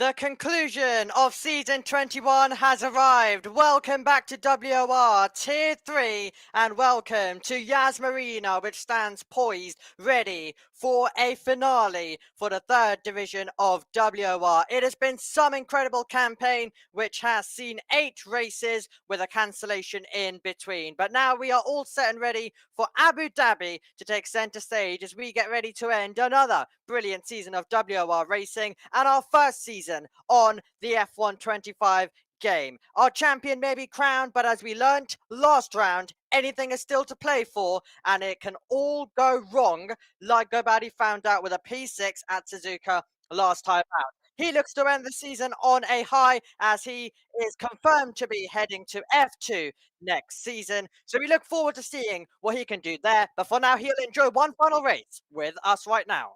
The conclusion of Season 21 has arrived. Welcome back to WOR Tier 3 and welcome to Yas Marina, which stands poised, ready for a finale for the 3rd Division of WOR. It has been some incredible campaign which has seen 8 races with a cancellation in between. But now we are all set and ready for Abu Dhabi to take centre stage as we get ready to end another brilliant season of WOR racing and our first season on the F125 game. Our champion may be crowned, but as we learnt last round, anything is still to play for, and it can all go wrong, like Gobadi found out with a P6 at Suzuka last time out. He looks to end the season on a high as he is confirmed to be heading to F2 next season. So we look forward to seeing what he can do there. But for now, he'll enjoy one final race with us right now.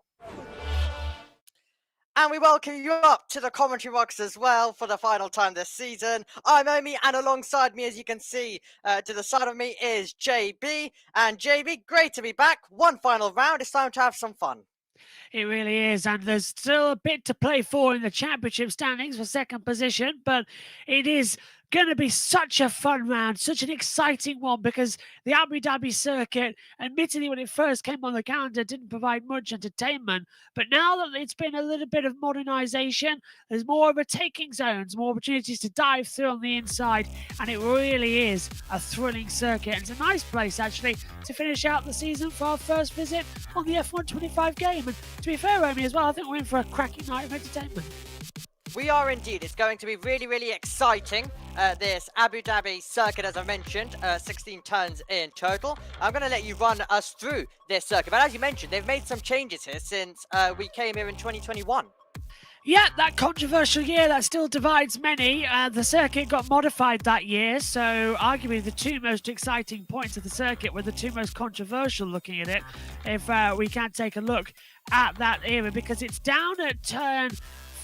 And we welcome you up to the commentary box as well for the final time this season. I'm Omi, and alongside me, as you can see, to the side of me is JB. And JB, great to be back. One final round. It's time to have some fun. It really is, and there's still a bit to play for in the championship standings for second position, but it is going to be such a fun round, such an exciting one, because the Abu Dhabi circuit, admittedly, when it first came on the calendar, didn't provide much entertainment, but now that it's been a little bit of modernization, there's more overtaking zones, more opportunities to dive through on the inside, and it really is a thrilling circuit, and it's a nice place, actually, to finish out the season for our first visit on the F125 game. And to be fair, Romy, as well, I think we're in for a cracking night of entertainment. We are indeed. It's going to be really, really exciting, this Abu Dhabi circuit, as I mentioned, 16 turns in total. I'm going to let you run us through this circuit. But as you mentioned, they've made some changes here since we came here in 2021. Yeah, that controversial year that still divides many. The circuit got modified that year, so arguably the two most exciting points of the circuit were the two most controversial, looking at it, if we can take a look at that era, because it's down at turn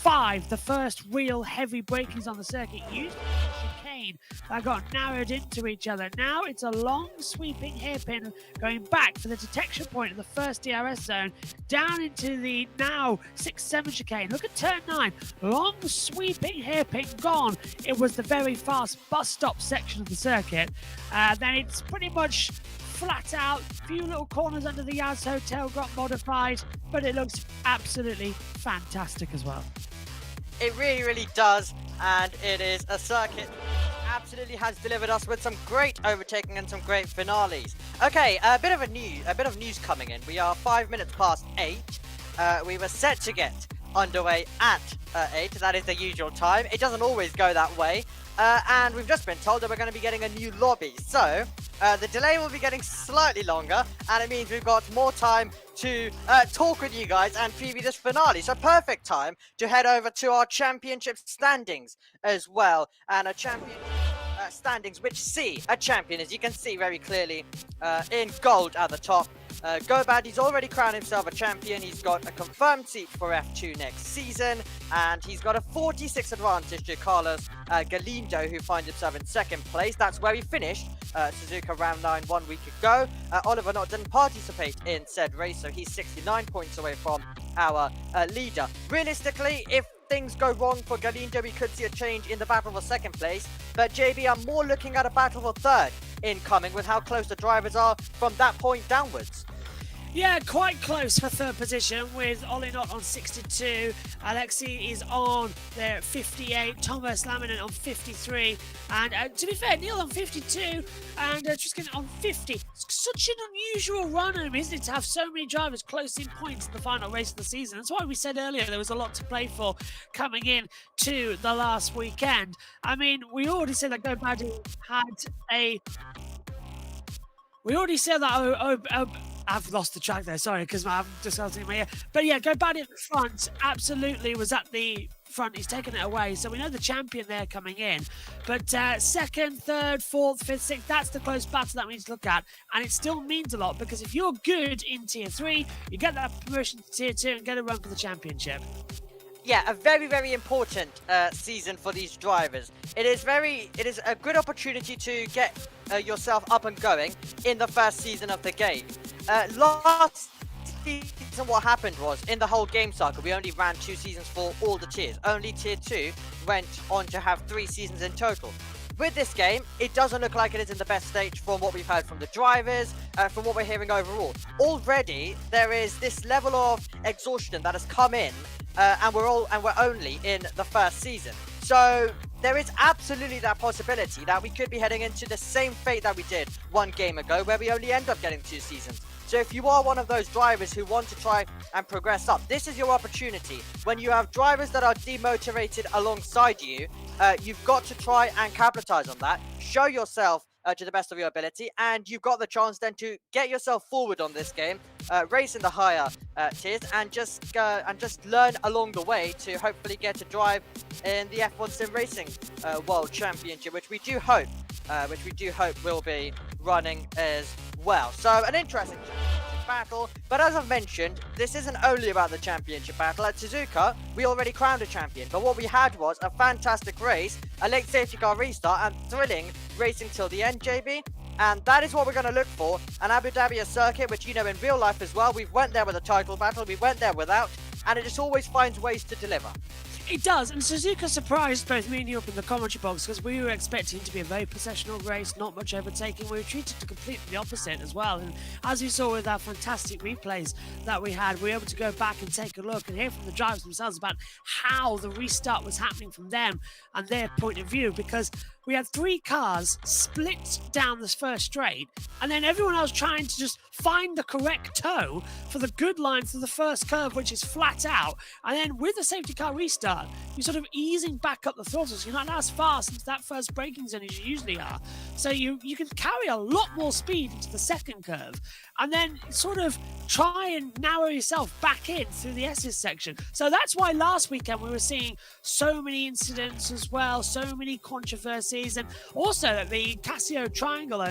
5, the first real heavy braking on the circuit, used chicane that got narrowed into each other. Now it's a long sweeping hairpin going back for the detection point of the first DRS zone down into the now 6-7 chicane. Look at turn 9, long sweeping hairpin gone. It was the very fast bus stop section of the circuit. Then it's pretty much flat out. Few little corners under the Yas Hotel got modified, but it looks absolutely fantastic as well. It really, really does, and it is a circuit that absolutely has delivered us with some great overtaking and some great finales. Okay, a bit of news coming in. We are 5 minutes past 8. We were set to get underway at 8. That is the usual time. It doesn't always go that way. And we've just been told that we're going to be getting a new lobby. So the delay will be getting slightly longer, and it means we've got more time to talk with you guys and preview this finale. So perfect time to head over to our championship standings as well. And a champion standings which see a champion, as you can see very clearly, in gold at the top. Gobad, he's already crowned himself a champion. He's got a confirmed seat for F2 next season, and he's got a 46 advantage to Carlos Galindo, who finds himself in second place. That's where he finished Suzuka round 9 1 week ago. Oliver Knott didn't participate in said race, so he's 69 points away from our leader. Realistically, if things go wrong for Galindo, we could see a change in the battle for second place, but JB, I'm more looking at a battle for third incoming with how close the drivers are from that point downwards. Yeah, quite close for third position with Ollie Knott on 62. Alexi is on there 58. Thomas Laminen on 53. And to be fair, Neil on 52 and Tristan on 50. It's such an unusual run, isn't it, to have so many drivers close in points in the final race of the season. That's why we said earlier there was a lot to play for coming in to the last weekend. I mean, we already said that GoBaddy had a... We already said that I've lost the track there, sorry, because I'm just in my ear. But yeah, GoBaddy at the front absolutely was at the front. He's taken it away. So we know the champion there coming in. But second, third, fourth, fifth, sixth, that's the close battle that we need to look at. And it still means a lot because if you're good in Tier 3, you get that promotion to Tier 2 and get a run for the championship. Yeah, a very, very important season for these drivers. It is a good opportunity to get yourself up and going in the first season of the game. Last season what happened was, in the whole game cycle, we only ran 2 seasons for all the tiers. Only tier 2 went on to have 3 seasons in total. With this game, it doesn't look like it is in the best stage from what we've heard from the drivers, from what we're hearing overall. Already, there is this level of exhaustion that has come in, and we're only in the first season. So there is absolutely that possibility that we could be heading into the same fate that we did 1 game ago, where we only end up getting 2 seasons. So if you are one of those drivers who want to try and progress up, this is your opportunity. When you have drivers that are demotivated alongside you, you've got to try and capitalize on that. Show yourself to the best of your ability, and you've got the chance then to get yourself forward on this game, race in the higher tiers, and just learn along the way to hopefully get to drive in the F1 Sim Racing World Championship, which we do hope will be running as well. So an interesting championship battle, but as I've mentioned, this isn't only about the championship battle. At Suzuka, we already crowned a champion, but what we had was a fantastic race, a late safety car restart, and thrilling racing till the end, JB. And that is what we're going to look for. And Abu Dhabi, a circuit which, you know, in real life as well, we've went there with a title battle, we went there without, and it just always finds ways to deliver. It does, and Suzuka surprised both me and you up in the commentary box because we were expecting it to be a very processional race, not much overtaking. We were treated to completely the opposite as well, and as you saw with our fantastic replays that we had, we were able to go back and take a look and hear from the drivers themselves about how the restart was happening from them and their point of view, because we had 3 cars split down this first straight, and then everyone else trying to just find the correct toe for the good line for the first curve, which is flat out. And then with the safety car restart, you're sort of easing back up the throttle, so you're not as fast into that first braking zone as you usually are. So you can carry a lot more speed into the second curve, and then sort of try and narrow yourself back in through the S's section. So that's why last weekend we were seeing so many incidents as well, so many controversies, and also the Casio triangle,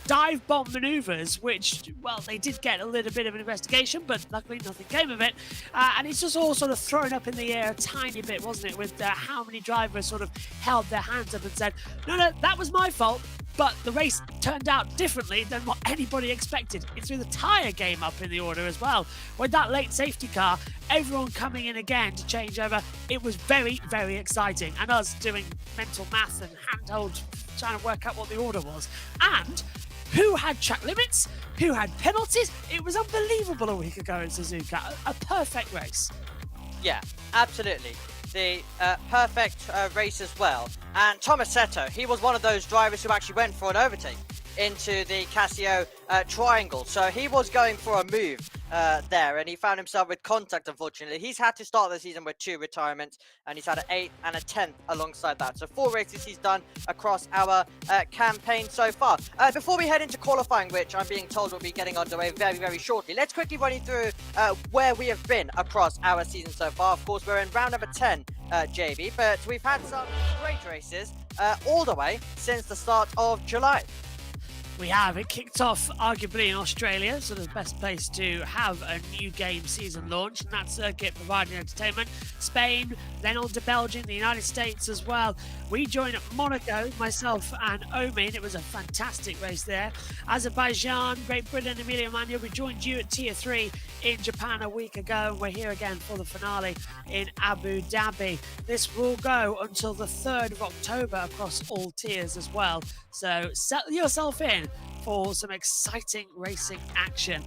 dive bomb maneuvers, which, well, they did get a little bit of an investigation, but luckily nothing came of it. And it's just all sort of thrown up in the air a tiny bit, wasn't it, with how many drivers sort of held their hands up and said, no, that was my fault. But the race turned out differently than what anybody expected. It threw the tyre game up in the order as well. With that late safety car, everyone coming in again to change over, it was very, very exciting. And us doing mental math and handhold, trying to work out what the order was. And who had track limits, who had penalties. It was unbelievable a week ago in Suzuka. A perfect race. Yeah, absolutely. The perfect race as well. And Tomasetto, he was one of those drivers who actually went for an overtake into the Casio triangle. So he was going for a move there, and he found himself with contact, unfortunately. He's had to start the season with 2 retirements, and he's had an 8th and a 10th alongside that. So 4 races he's done across our campaign so far. Before we head into qualifying, which I'm being told will be getting underway very, very shortly, let's quickly run you through where we have been across our season so far. Of course, we're in round number 10, JB, but we've had some great races all the way since the start of July. We have. It kicked off arguably in Australia, so the best place to have a new game season launch, and that circuit providing entertainment. Spain, then on to Belgium, the United States as well. We joined Monaco, myself and Omi, and it was a fantastic race there. Azerbaijan, Great Britain, Emilia Romagna, we joined you at Tier 3 in Japan a week ago, and we're here again for the finale in Abu Dhabi. This will go until the 3rd of October across all tiers as well, so settle yourself in for some exciting racing action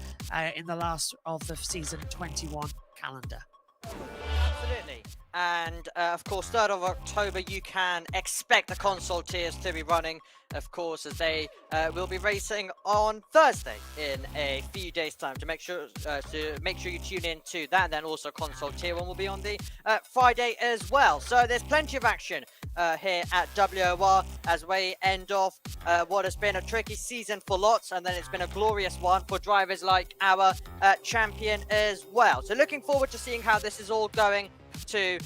in the last of the season 21 calendar. Absolutely. And of course, 3rd of October, you can expect the console tiers to be running, of course, as they will be racing on Thursday in a few days' time. To make sure you tune in to that, and then also console tier 1 will be on the Friday as well. So there's plenty of action here at WOR as we end off what has been a tricky season for lots, and then it's been a glorious one for drivers like our champion as well. So looking forward to seeing how this is all going to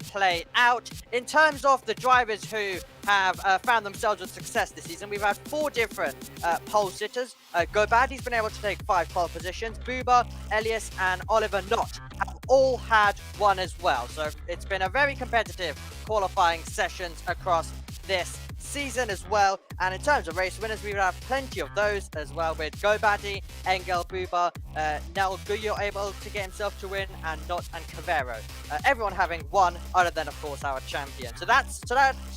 play out. In terms of the drivers who have found themselves with success this season, we've had 4 different pole sitters. Gobad, he's been able to take 5 pole positions. Buba, Elias and Oliver Knott have all had 1 as well. So it's been a very competitive qualifying sessions across this season as well. And in terms of race winners, we will have plenty of those as well, with GoBaddy, Engel Buba, Nel Guyo able to get himself to win, and Not and Cavero. Everyone having one, other than of course our champion. So that's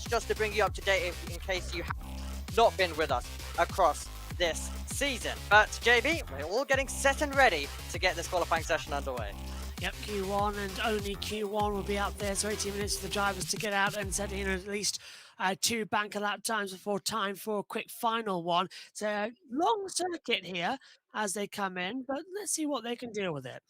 just to bring you up to date in case you have not been with us across this season. But JB, we're all getting set and ready to get this qualifying session underway. Yep, Q1 and only Q1 will be out there, so 18 minutes for the drivers to get out and set in at least 2 banker lap times before time for a quick final one. It's a long circuit here as they come in, but let's see what they can deal with it.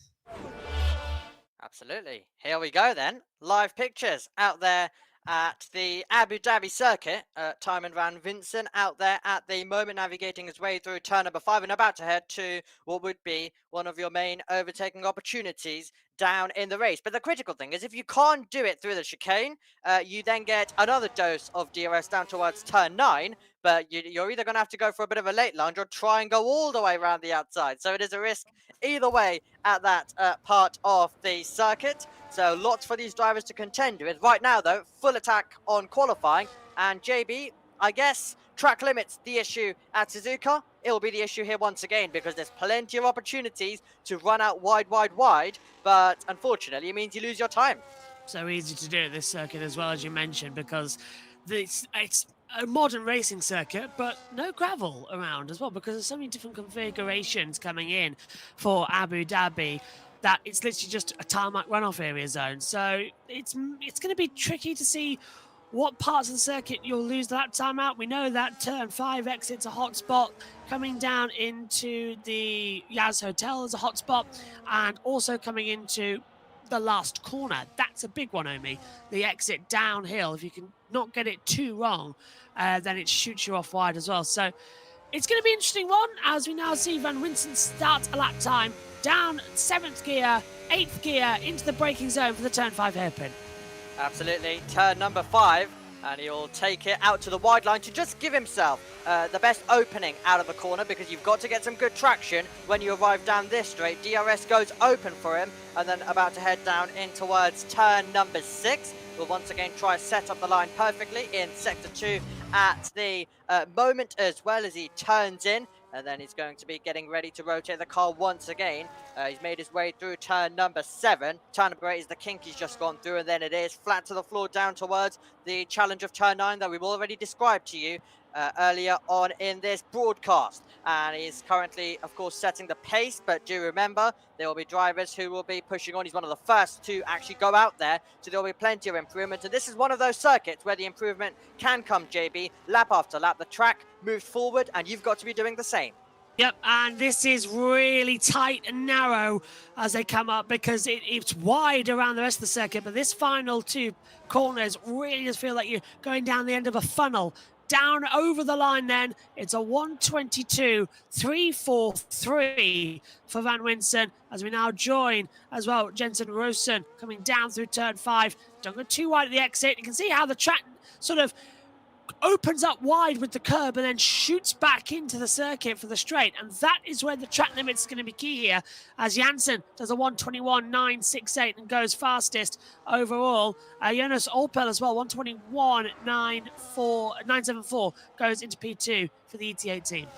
Absolutely. Here we go then. Live pictures out there at the Abu Dhabi circuit. Timon van Vincent out there at the moment, navigating his way through turn number 5 and about to head to what would be one of your main overtaking opportunities down in the race. But the critical thing is, if you can't do it through the chicane, you then get another dose of DRS down towards turn 9, but you're either going to have to go for a bit of a late lunge or try and go all the way around the outside. So it is a risk either way at that part of the circuit. So lots for these drivers to contend with. Right now, though, full attack on qualifying. And JB, I guess track limits the issue at Suzuka. It'll be the issue here once again, because there's plenty of opportunities to run out wide. But unfortunately, it means you lose your time. So easy to do at this circuit as well, as you mentioned, because it's a modern racing circuit, but no gravel around as well, because there's so many different configurations coming in for Abu Dhabi that it's literally just a tarmac runoff area zone. So it's going to be tricky to see what parts of the circuit you'll lose the lap time out. We know that turn 5 exit's a hot spot. Coming down into the Yaz Hotel is a hot spot, and also coming into the last corner. That's a big one, Omi. The exit downhill, if you can not get it too wrong, then it shoots you off wide as well. So it's going to be an interesting one, as we now see Van Vincent start a lap time down 7th gear, 8th gear into the braking zone for the turn 5 hairpin. Absolutely, turn number 5, and he'll take it out to the wide line to just give himself the best opening out of the corner, because you've got to get some good traction when you arrive down this straight. DRS goes open for him, and then about to head down in towards turn number 6. We'll once again try to set up the line perfectly in sector 2 at the moment, as well as he turns in. And then he's going to be getting ready to rotate the car once again. He's made his way through turn number 7. Turn number 8 is the kink he's just gone through, and then it is flat to the floor down towards the challenge of turn 9 that we've already described to you earlier on in this broadcast. And he's currently, of course, setting the pace, but do remember, there will be drivers who will be pushing on. He's one of the first to actually go out there, so there will be plenty of improvement. And this is one of those circuits where the improvement can come, JB. Lap after lap, the track moves forward, and you've got to be doing the same. Yep, and this is really tight and narrow as they come up, because it's wide around the rest of the circuit, but this final 2 corners really just feel like you're going down the end of a funnel. Down over the line then, it's a 1:22.343 for Van Vincent, as we now join as well Jensen Rosen coming down through turn 5. Don't go too wide at the exit. You can see how the track sort of opens up wide with the curb and then shoots back into the circuit for the straight, and that is where the track limit's going to be key here, as Janssen does a 1:21.968 and goes fastest overall. Jonas Olpel as well, 1:21.974 goes into P2 for the ET8 team.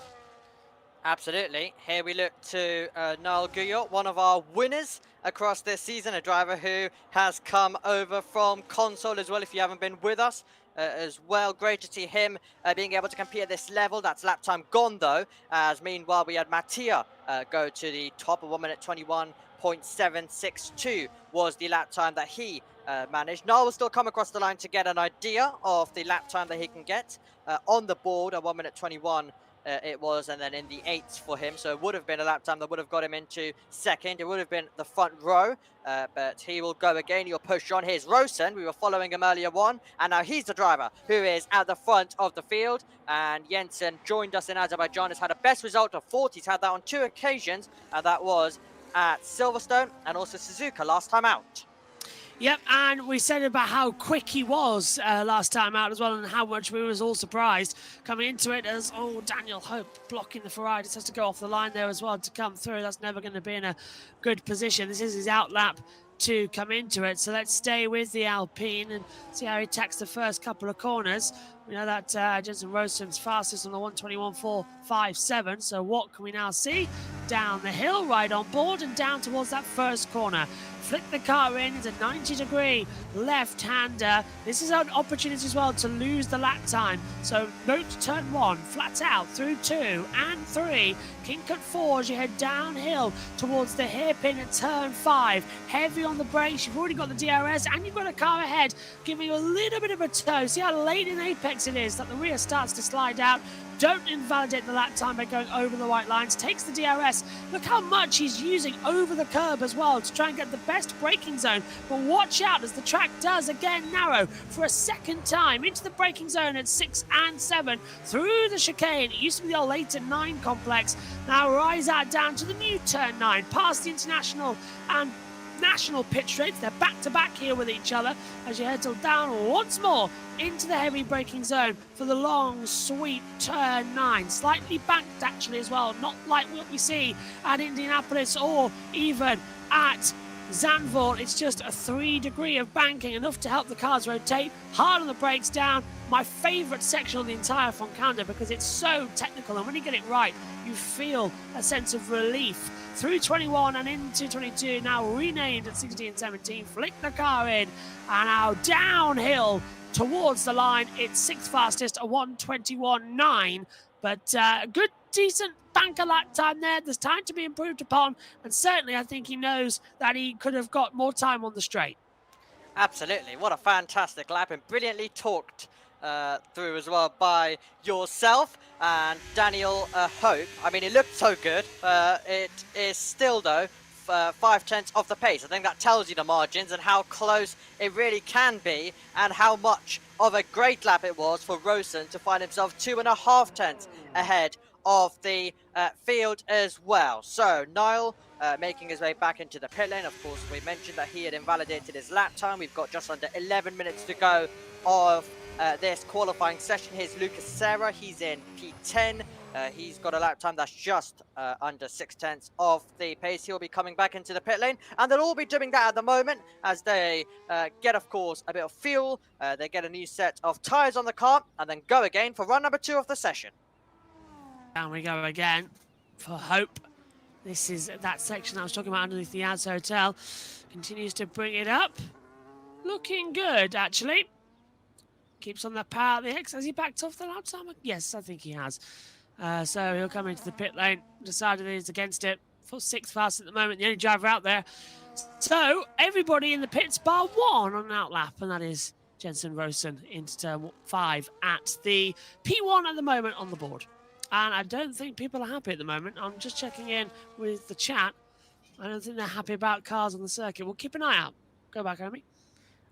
Absolutely. Here we look to Niall Guyot, one of our winners across this season, a driver who has come over from console as well, if you haven't been with us as well. Great to see him being able to compete at this level. That's lap time gone, though, as meanwhile we had Mattia go to the top of 1:21.762 was the lap time that he managed. Niall will still come across the line to get an idea of the lap time that he can get on the board at 1:21. It was, and then in the 8th for him, so it would have been a lap time that would have got him into second. It would have been the front row, but he will go again. He'll push on. Here's Rosen. We were following him earlier on, and now he's the driver who is at the front of the field. And Jensen joined us in Azerbaijan. Has had a best result of 4th. He's had that on 2 occasions, and that was at Silverstone and also Suzuka last time out. Yep, and we said about how quick he was last time out as well, and how much we was all surprised coming into it, as Daniel Hope blocking the Ferrari. Just has to go off the line there as well to come through. That's never going to be in a good position. This is his out lap to come into it, so let's stay with the Alpine and see how he attacks the first couple of corners. We know that Jensen Rosen's fastest on the 121.457. So what can we now see? Down the hill, right on board, and down towards that first corner. Flick the car in, it's a 90-degree left-hander. This is an opportunity as well to lose the lap time. So note turn 1, flat out through 2 and 3. Kink at 4 as you head downhill towards the hairpin at turn 5. Heavy on the brakes, you've already got the DRS and you've got a car ahead giving you a little bit of a tow. See how late in apex it is that the rear starts to slide out. Don't invalidate the lap time by going over the white lines. Takes the DRS. Look how much he's using over the curb as well to try and get the best braking zone. But watch out as the track does again narrow for a second time into the braking zone at 6 and 7 through the chicane. It used to be the old 8 and 9 complex. Now rise out down to the new turn 9 past the international and national pit straights. They're back to back here with each other as you head down once more into the heavy braking zone for the long sweet turn 9. Slightly banked actually as well, not like what we see at Indianapolis or even at Zandvoort. It's just a 3 degree of banking, enough to help the cars rotate. Hard on the brakes down. My favourite section on the entire Foncanda because it's so technical, and when you get it right you feel a sense of relief. Through 21 and into 22, now renamed at 16 and 17. Flick the car in, and now downhill towards the line. It's 6th fastest, a 1:21.9. But good, decent banker lap time there. There's time to be improved upon, and certainly I think he knows that he could have got more time on the straight. Absolutely. What a fantastic lap, and brilliantly talked through as well by yourself and Daniel Hope. I mean, it looked so good. It is still, though, 5/10 off the pace. I think that tells you the margins and how close it really can be, and how much of a great lap it was for Rosen to find himself 2.5 tenths ahead of the field as well. So Niall making his way back into the pit lane. Of course, we mentioned that he had invalidated his lap time. We've got just under 11 minutes to go of this qualifying session. Here's Lucas Serra. He's in P10. He's got a lap time that's just under 6/10 of the pace. He'll be coming back into the pit lane, and they'll all be doing that at the moment as they get, of course, a bit of fuel. They get a new set of tyres on the car, and then go again for run number 2 of the session. Down we go again for Hope. This is that section I was talking about underneath the Az Hotel. Continues to bring it up. Looking good, actually. Keeps on the power at the X. Has he backed off the lap time? Yes, I think he has. So he'll come into the pit lane. Decided he's against it. For 6th fast at the moment, the only driver out there. So everybody in the pits bar 1 on an outlap, and that is Jensen Rosen into turn 5 at the P1 at the moment on the board. And I don't think people are happy at the moment. I'm just checking in with the chat. I don't think they're happy about cars on the circuit. We'll keep an eye out. Go back, Omi.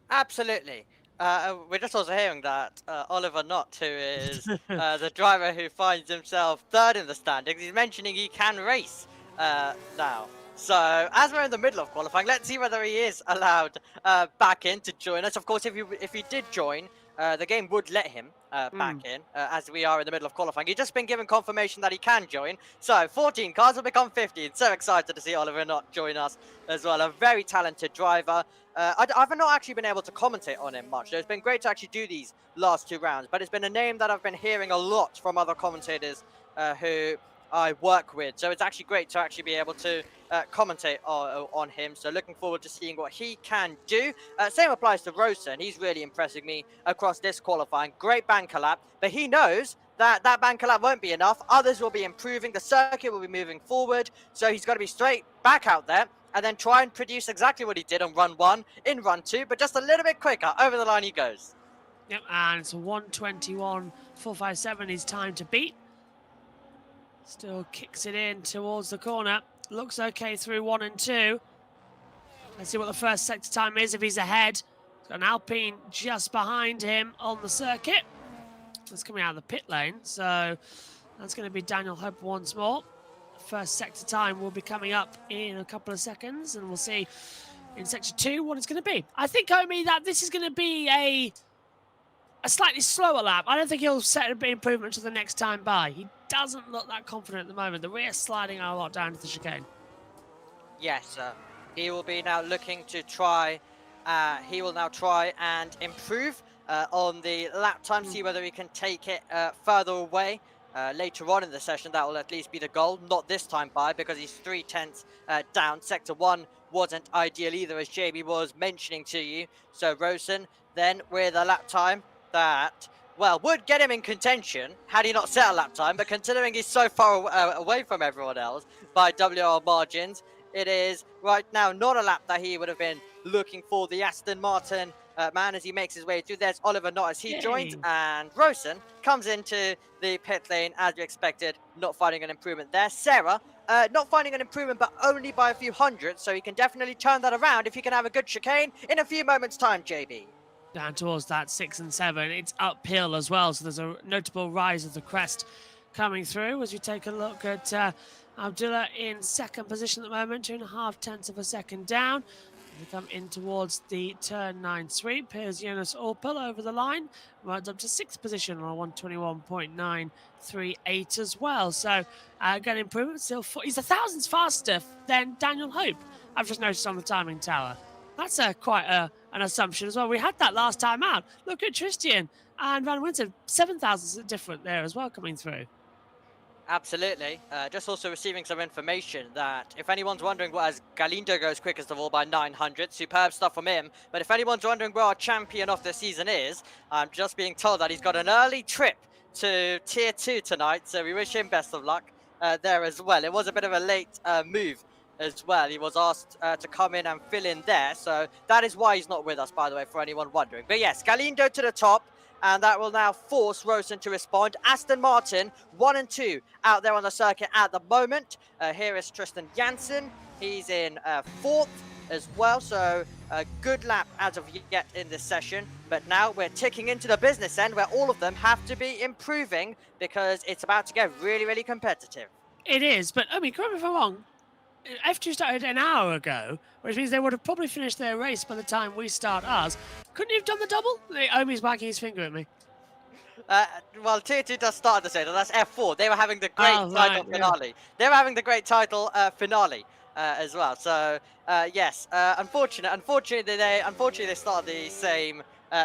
Absolutely. We're just also hearing that Oliver Knott, who is the driver who finds himself 3rd in the standings, he's mentioning he can race now. So as we're in the middle of qualifying, let's see whether he is allowed back in to join us. Of course, if he did join, the game would let him back in, as we are in the middle of qualifying. He's just been given confirmation that he can join. So 14 cars will become 15. So excited to see Oliver Knott join us as well. A very talented driver. I've not actually been able to commentate on him much. It's been great to actually do these last 2 rounds, but it's been a name that I've been hearing a lot from other commentators who I work with. So it's actually great to actually be able to commentate on him. So looking forward to seeing what he can do. Same applies to Rosen. He's really impressing me across this qualifying. Great banker lap, but he knows that banker lap won't be enough. Others will be improving. The circuit will be moving forward. So he's got to be straight back out there and then try and produce exactly what he did on run 1 in run 2, but just a little bit quicker. Over the line he goes. Yep, and it's a 1:21.457 is time to beat. Still kicks it in towards the corner. Looks okay through 1 and 2. Let's see what the first sector time is if he's ahead. He's got an Alpine just behind him on the circuit. That's coming out of the pit lane, so that's going to be Daniel Hope once more. First sector time will be coming up in a couple of seconds, and we'll see in sector 2 what it's going to be. I think, Omi, that this is going to be a slightly slower lap. I don't think he'll set a big improvement to the next time by. He doesn't look that confident at the moment. The rear sliding a lot down to the chicane. Yes, he will be now looking to try. He will now try and improve on the lap time, see whether he can take it further away. Later on in the session, that will at least be the goal. Not this time by, because he's 3/10 down. Sector 1 wasn't ideal either, as JB was mentioning to you. So Rosen then with a lap time that, well, would get him in contention had he not set a lap time. But considering he's so far away from everyone else by WR margins, it is right now not a lap that he would have been looking for. The Aston Martin man, as he makes his way through. There's Oliver Knott as he joins, and Rosen comes into the pit lane as we expected, not finding an improvement there. Sarah, not finding an improvement, but only by a few hundreds, so he can definitely turn that around if he can have a good chicane in a few moments' time, JB. Down towards that 6 and 7, it's uphill as well, so there's a notable rise of the crest coming through. As you take a look at Abdullah in second position at the moment, 2.5 tenths of a second down. We come in towards the turn 9 sweep. Here's Jonas Orpel over the line. Runs up to 6th position on a 121.938 as well. So, again, improvement. Still, he's 1,000s faster than Daniel Hope. I've just noticed on the timing tower. That's quite an assumption as well. We had that last time out. Look at Tristan and Van Winter. 7,000s different there as well coming through. Absolutely. Just also receiving some information that if anyone's wondering as Galindo goes quickest of all by 900, superb stuff from him. But if anyone's wondering where our champion of the season is, I'm just being told that he's got an early trip to Tier 2 tonight. So we wish him best of luck there as well. It was a bit of a late move as well. He was asked to come in and fill in there. So that is why he's not with us, by the way, for anyone wondering. But yes, Galindo to the top. And that will now force Rosen to respond. Aston Martin, 1 and 2 out there on the circuit at the moment. Here is Tristan Janssen. He's in 4th as well. So a good lap as of yet in this session. But now we're ticking into the business end where all of them have to be improving because it's about to get really, really competitive. It is, but I mean, correct me if I'm wrong. F2 started an hour ago, which means they would have probably finished their race by the time we start ours. Couldn't you have done the double? Omi's wagging his finger at me. Well, Tier 2 does start at the same time. That's F4. They were having the great title finale. Yeah. They were having the great title finale as well. So, yes, unfortunately, they start the same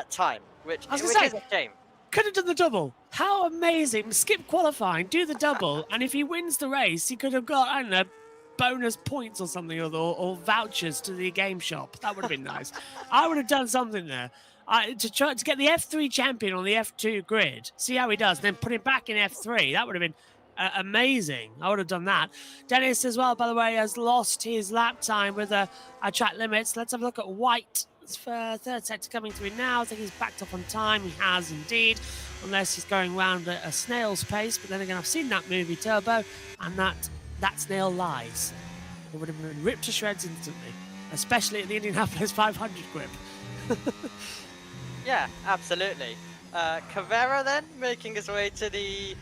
time, which is a shame. Could have done the double. How amazing. Skip qualifying, do the double, and if he wins the race, he could have got, I don't know, bonus points or something, or vouchers to the game shop. That would have been nice. I would have done something there to try to get the F3 champion on the F2 grid, see how he does, then put him back in F3. That would have been amazing. I would have done that. Dennis as well, by the way, has lost his lap time with a track limits. Let's have a look at White for third sector coming through now. I think he's backed up on time. He has indeed, unless he's going round at a snail's pace. But then again, I've seen that movie Turbo, and that snail lies. It would have been ripped to shreds instantly, especially at the Indianapolis 500 grip. Yeah, absolutely. Cavera then making his way to the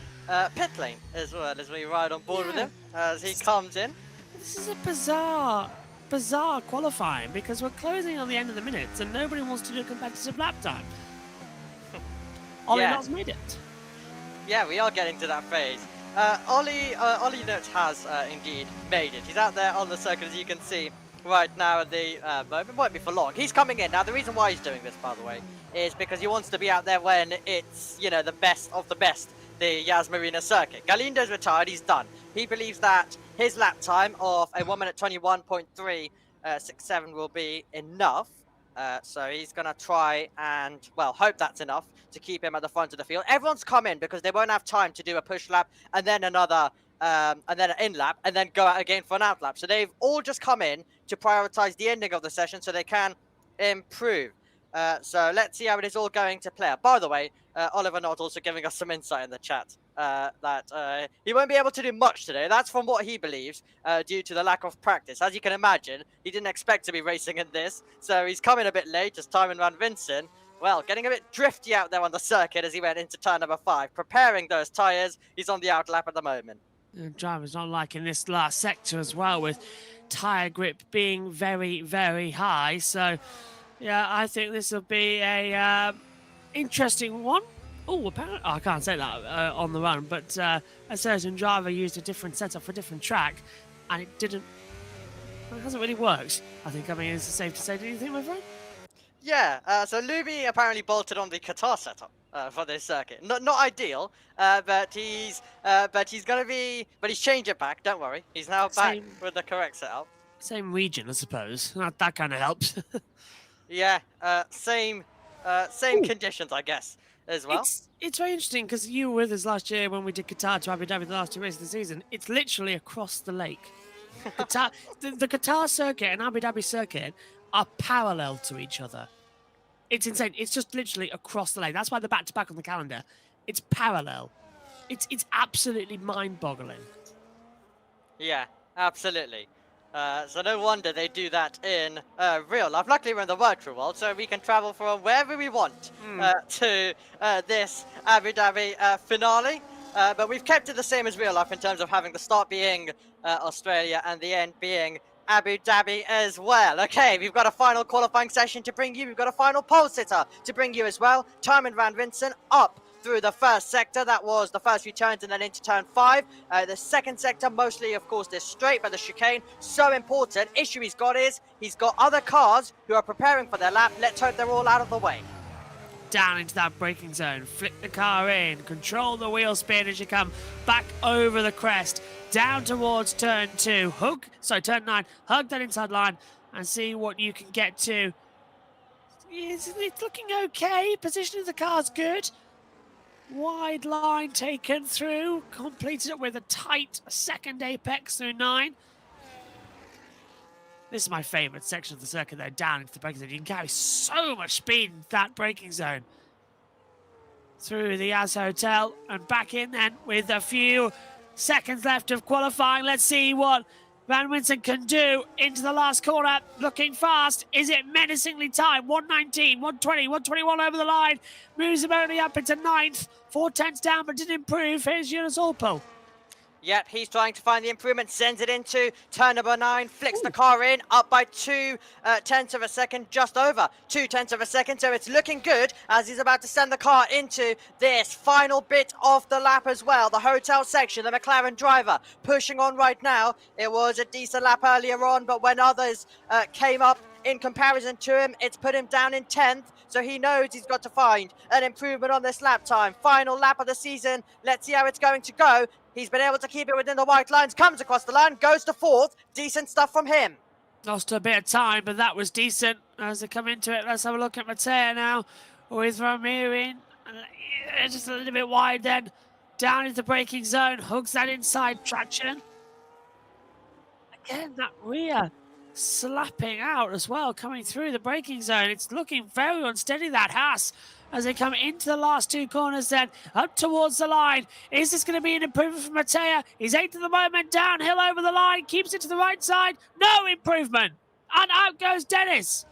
pit lane as well as we ride on board with him as he comes in. This is a bizarre qualifying because we're closing on the end of the minutes and nobody wants to do a competitive lap time. Ollie Nott's made it. Yeah, we are getting to that phase. Ollie Nott has indeed made it. He's out there on the circuit, as you can see right now at the moment. Won't be for long. He's coming in. Now, the reason why he's doing this, by the way, is because he wants to be out there when it's, you know, the best of the best, the Yas Marina circuit. Galindo's retired. He's done. He believes that his lap time of a 1 minute 21.367 will be enough. So he's going to try and, well, hope that's enough to keep him at the front of the field. Everyone's come in because they won't have time to do a push lap and then another, and then an in lap and then go out again for an out lap. So they've all just come in to prioritize the ending of the session so they can improve. So let's see how it is all going to play out. By the way, Oliver Knott also giving us some insight in the chat that he won't be able to do much today. That's from what he believes due to the lack of practice. As you can imagine, he didn't expect to be racing in this. So he's coming a bit late, as Timon Van Vincent, well, getting a bit drifty out there on the circuit as he went into turn number 5. Preparing those tyres. He's on the out lap at the moment. The driver's not liking this last sector as well, with tyre grip being very, very high. So, yeah, I think this will be a interesting one. Oh, apparently, I can't say that on the run, but a certain driver used a different setup for a different track, and it hasn't really worked. I think, it's safe to say. Do you think, my friend? Yeah, so Luby apparently bolted on the Qatar setup for this circuit. Not ideal, but he's he's changed it back. Don't worry, he's now back Same, with the correct setup. same region, I suppose. That kind of helps. Yeah, same Ooh, conditions, I guess, as well. it's very interesting because you were with us last year when we did Qatar to Abu Dhabi the last two races of the season. It's literally across the lake. Qatar, the Qatar circuit and Abu Dhabi circuit are parallel to each other. It's insane. It's just literally across the lake. That's why they're back to back on the calendar. It's parallel. It's absolutely mind-boggling. Yeah, absolutely. So no wonder they do that in real life. Luckily, we're in the virtual world, so we can travel from wherever we want to this Abu Dhabi finale. But we've kept it the same as real life in terms of having the start being Australia and the end being Abu Dhabi as well. Okay, we've got a final qualifying session to bring you. We've got a final pole sitter to bring you as well. Timon Van Vincent up through the first sector. That was the first few turns and then into turn 5. The second sector, mostly, of course, this straight, but the chicane, so important. Issue he's got is he's got other cars who are preparing for their lap. Let's hope they're all out of the way. Down into that braking zone, flick the car in, control the wheel spin as you come back over the crest, down towards turn 2, turn 9, hug that inside line and see what you can get to. It's looking okay, position of the car's good. Wide line taken through, completed it with a tight second apex through 9. This is my favourite section of the circuit though, down into the braking zone. You can carry so much speed in that braking zone. Through the Az Hotel and back in then with a few seconds left of qualifying. Let's see what Van Winston can do into the last corner. Looking fast. Is it menacingly timed? 119, 120, 121 over the line. Moves him only up into 9th. 4 tenths down but didn't improve. Here's Jonas Orpel. Yep, he's trying to find the improvement, sends it into turn number 9, flicks the car in, up by 2 tenths of a second, just over 2 tenths of a second. So it's looking good as he's about to send the car into this final bit of the lap as well. The hotel section, the McLaren driver pushing on right now. It was a decent lap earlier on, but when others came up in comparison to him, it's put him down in 10th. So he knows he's got to find an improvement on this lap time. Final lap of the season. Let's see how it's going to go. He's been able to keep it within the white lines, comes across the line, goes to 4th. Decent stuff from him. Lost a bit of time, but that was decent as they come into it. Let's have a look at Mattea now with Romeo in. Just a little bit wide then. Down into the braking zone, hugs that inside traction. Again, that rear slapping out as well, coming through the braking zone. It's looking very unsteady, that Haas, as they come into the last 2 corners then, up towards the line. Is this going to be an improvement for Mattea? He's 8th at the moment, downhill over the line, keeps it to the right side. No improvement. And out goes Dennis.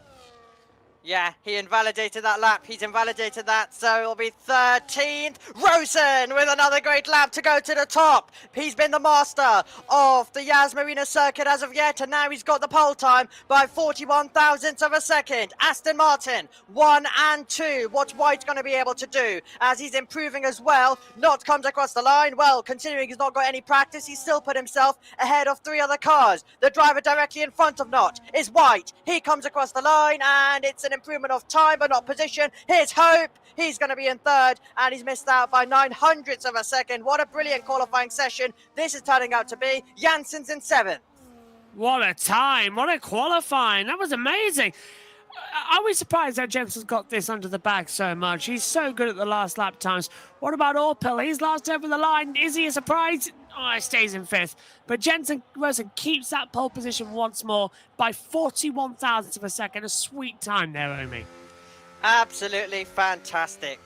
Yeah, he invalidated that lap. He's invalidated that, so it'll be 13th. Rosen with another great lap to go to the top. He's been the master of the Yas Marina circuit as of yet, and now he's got the pole time by 41 thousandths of a second. Aston Martin, 1 and 2. What's White going to be able to do as he's improving as well? Not comes across the line. Well, considering he's not got any practice, he's still put himself ahead of 3 other cars. The driver directly in front of Knott is White. He comes across the line, and it's an improvement of time but not position. Here's Hope. He's going to be in 3rd, and he's missed out by 900ths of a second. What a brilliant qualifying session this is turning out to be. Jansen's in 7th. What a time. What a qualifying. That was amazing. Are we surprised that Jensen's got this under the bag so much? He's so good at the last lap times. What about Orpel? He's last over the line. Is he a surprise? Oh, he stays in 5th. But Jensen Rosen keeps that pole position once more by 41 thousandths of a second. A sweet time there, Omi. Absolutely fantastic.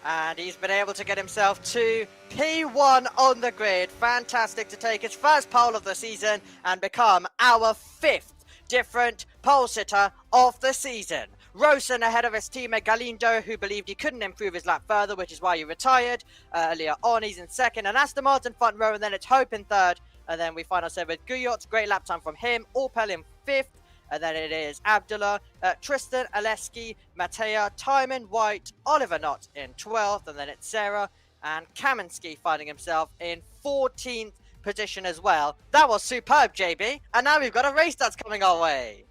And he's been able to get himself to P1 on the grid. Fantastic to take his first pole of the season and become our 5th different pole sitter of the season. Rosen ahead of his teammate Galindo, who believed he couldn't improve his lap further, which is why he retired earlier on. He's in 2nd, and Aston Martin front row, and then it's Hope in 3rd, and then we find ourselves with Guyot, great lap time from him. Orpel in 5th, and then it is Abdullah, Tristan, Aleski, Mattea, Timon, White, Oliver Knott in 12th, and then it's Sarah and Kaminsky finding himself in 14th position as well. That was superb, JB, and now we've got a race that's coming our way.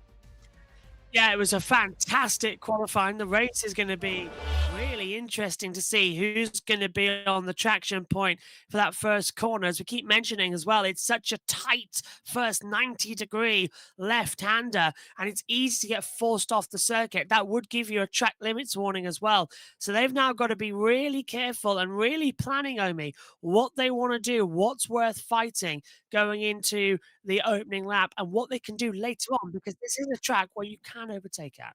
Yeah, it was a fantastic qualifying. The race is going to be really interesting to see who's going to be on the traction point for that first corner. As we keep mentioning as well, it's such a tight first 90-degree left-hander, and it's easy to get forced off the circuit. That would give you a track limits warning as well. So they've now got to be really careful and really planning, Omi, what they want to do, what's worth fighting going into the opening lap, and what they can do later on, because this is a track where you can overtake at.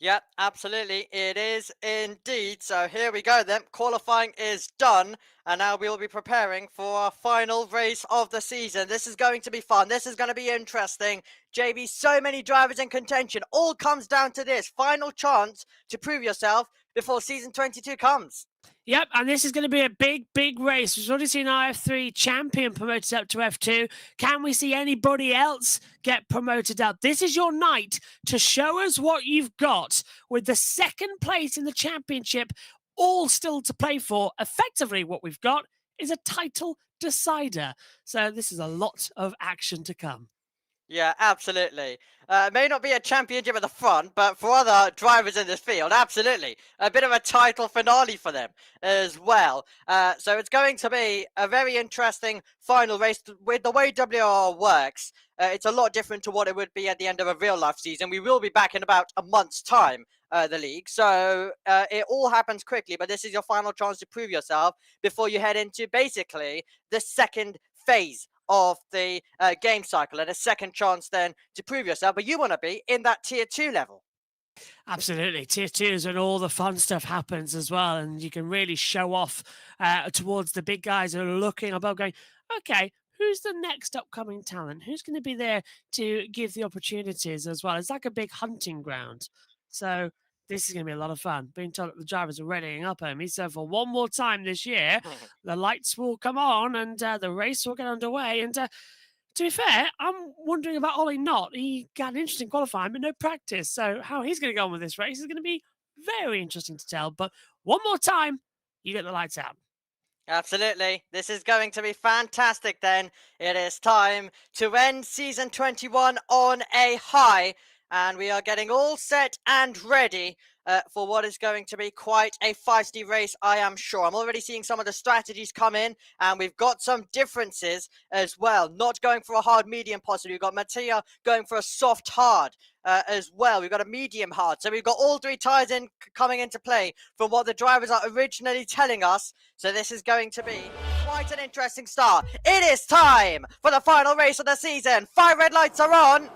Yep, absolutely. It is indeed. So here we go then. Qualifying is done. And now we'll be preparing for our final race of the season. This is going to be fun. This is going to be interesting. JB, so many drivers in contention. All comes down to this final chance to prove yourself before season 22 comes. Yep, and this is going to be a big, big race. We've already seen our F3 champion promoted up to F2. Can we see anybody else get promoted up? This is your night to show us what you've got, with the second place in the championship all still to play for. Effectively, what we've got is a title decider. So this is a lot of action to come. Yeah, absolutely. It may not be a championship at the front, but for other drivers in this field, absolutely. A bit of a title finale for them as well. So it's going to be a very interesting final race. With the way WOR works, it's a lot different to what it would be at the end of a real-life season. We will be back in about a month's time, the league. So it all happens quickly, but this is your final chance to prove yourself before you head into basically the second phase of the game cycle, and a second chance then to prove yourself. But you want to be in that tier 2 level. Absolutely. Tier 2 is when all the fun stuff happens as well, and you can really show off towards the big guys who are looking above, going, okay, who's the next upcoming talent? Who's going to be there to give the opportunities as well? It's like a big hunting ground. So this is going to be a lot of fun. Being told that the drivers are readying up, Omi. So for one more time this year, the lights will come on and the race will get underway. And to be fair, I'm wondering about Ollie Knott. He got an interesting qualifying, but no practice. So how he's going to go on with this race is going to be very interesting to tell. But one more time, you get the lights out. Absolutely. This is going to be fantastic then. It is time to end season 21 on a high. And we are getting all set and ready for what is going to be quite a feisty race, I am sure. I'm already seeing some of the strategies come in, and we've got some differences as well. Not going for a hard medium possibly. We've got Mattia going for a soft hard as well. We've got a medium hard. So we've got all three tyres coming into play from what the drivers are originally telling us. So this is going to be quite an interesting start. It is time for the final race of the season. 5 red lights are on.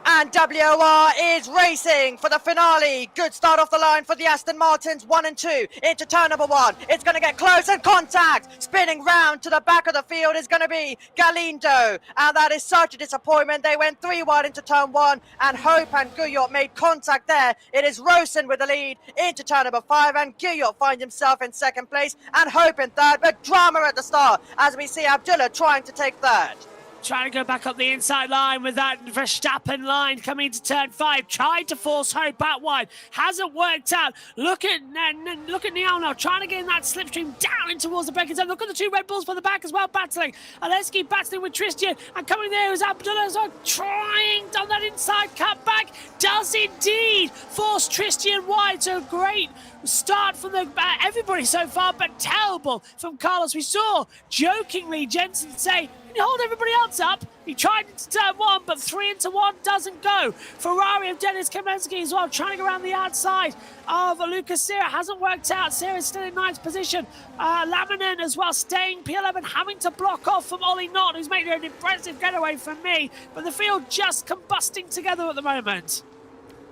And WOR is racing for the finale. Good start off the line for the Aston Martins, 1 and 2 into turn number 1. It's going to get close and contact. Spinning round to the back of the field is going to be Galindo. And that is such a disappointment. They went 3 wide into turn 1, and Hope and Guyot made contact there. It is Rosen with the lead into turn number 5, and Guyot finds himself in second place and Hope in third. But drama at the start as we see Abdullah trying to take third. Trying to go back up the inside line with that Verstappen line coming into turn 5. Tried to force Hope out wide. Hasn't worked out. Look at Niall now trying to get in that slipstream down in towards the braking zone. Look at the 2 Red Bulls for the back as well battling. Aleski battling with Tristan. And coming there is Abdullah as well, trying on that inside cutback. Does indeed force Tristan wide. So great start from everybody so far, but terrible from Carlos. We saw jokingly Jensen say, "Can you hold everybody else up?" He tried into turn 1, but 3 into 1 doesn't go. Ferrari of Dennis Kamensky as well, trying to go around the outside of Lucas Serra. Hasn't worked out. Serra's still in 9th position. Laminen as well, staying P11, having to block off from Ollie Knott, who's making an impressive getaway from me. But the field just combusting together at the moment.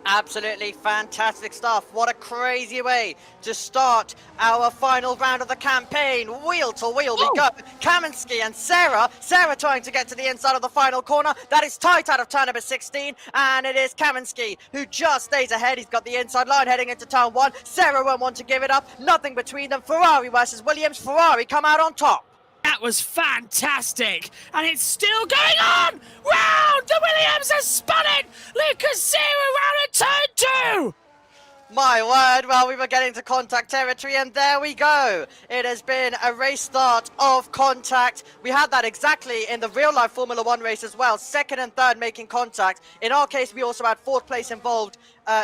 Absolutely fantastic stuff. What a crazy way to start our final round of the campaign. Wheel to wheel we go. Kamensky and Sarah trying to get to the inside of the final corner. That is tight out of turn number 16, and it is Kamensky who just stays ahead. He's got the inside line heading into turn 1. Sarah won't want to give it up. Nothing between them. Ferrari versus Williams. Ferrari come out on top. That was fantastic, and it's still going on! Round! The Williams has spun it! Lucas Serra round at turn 2! My word, well, we were getting to contact territory, and there we go. It has been a race start of contact. We had that exactly in the real-life Formula 1 race as well. Second and third making contact. In our case, we also had fourth place involved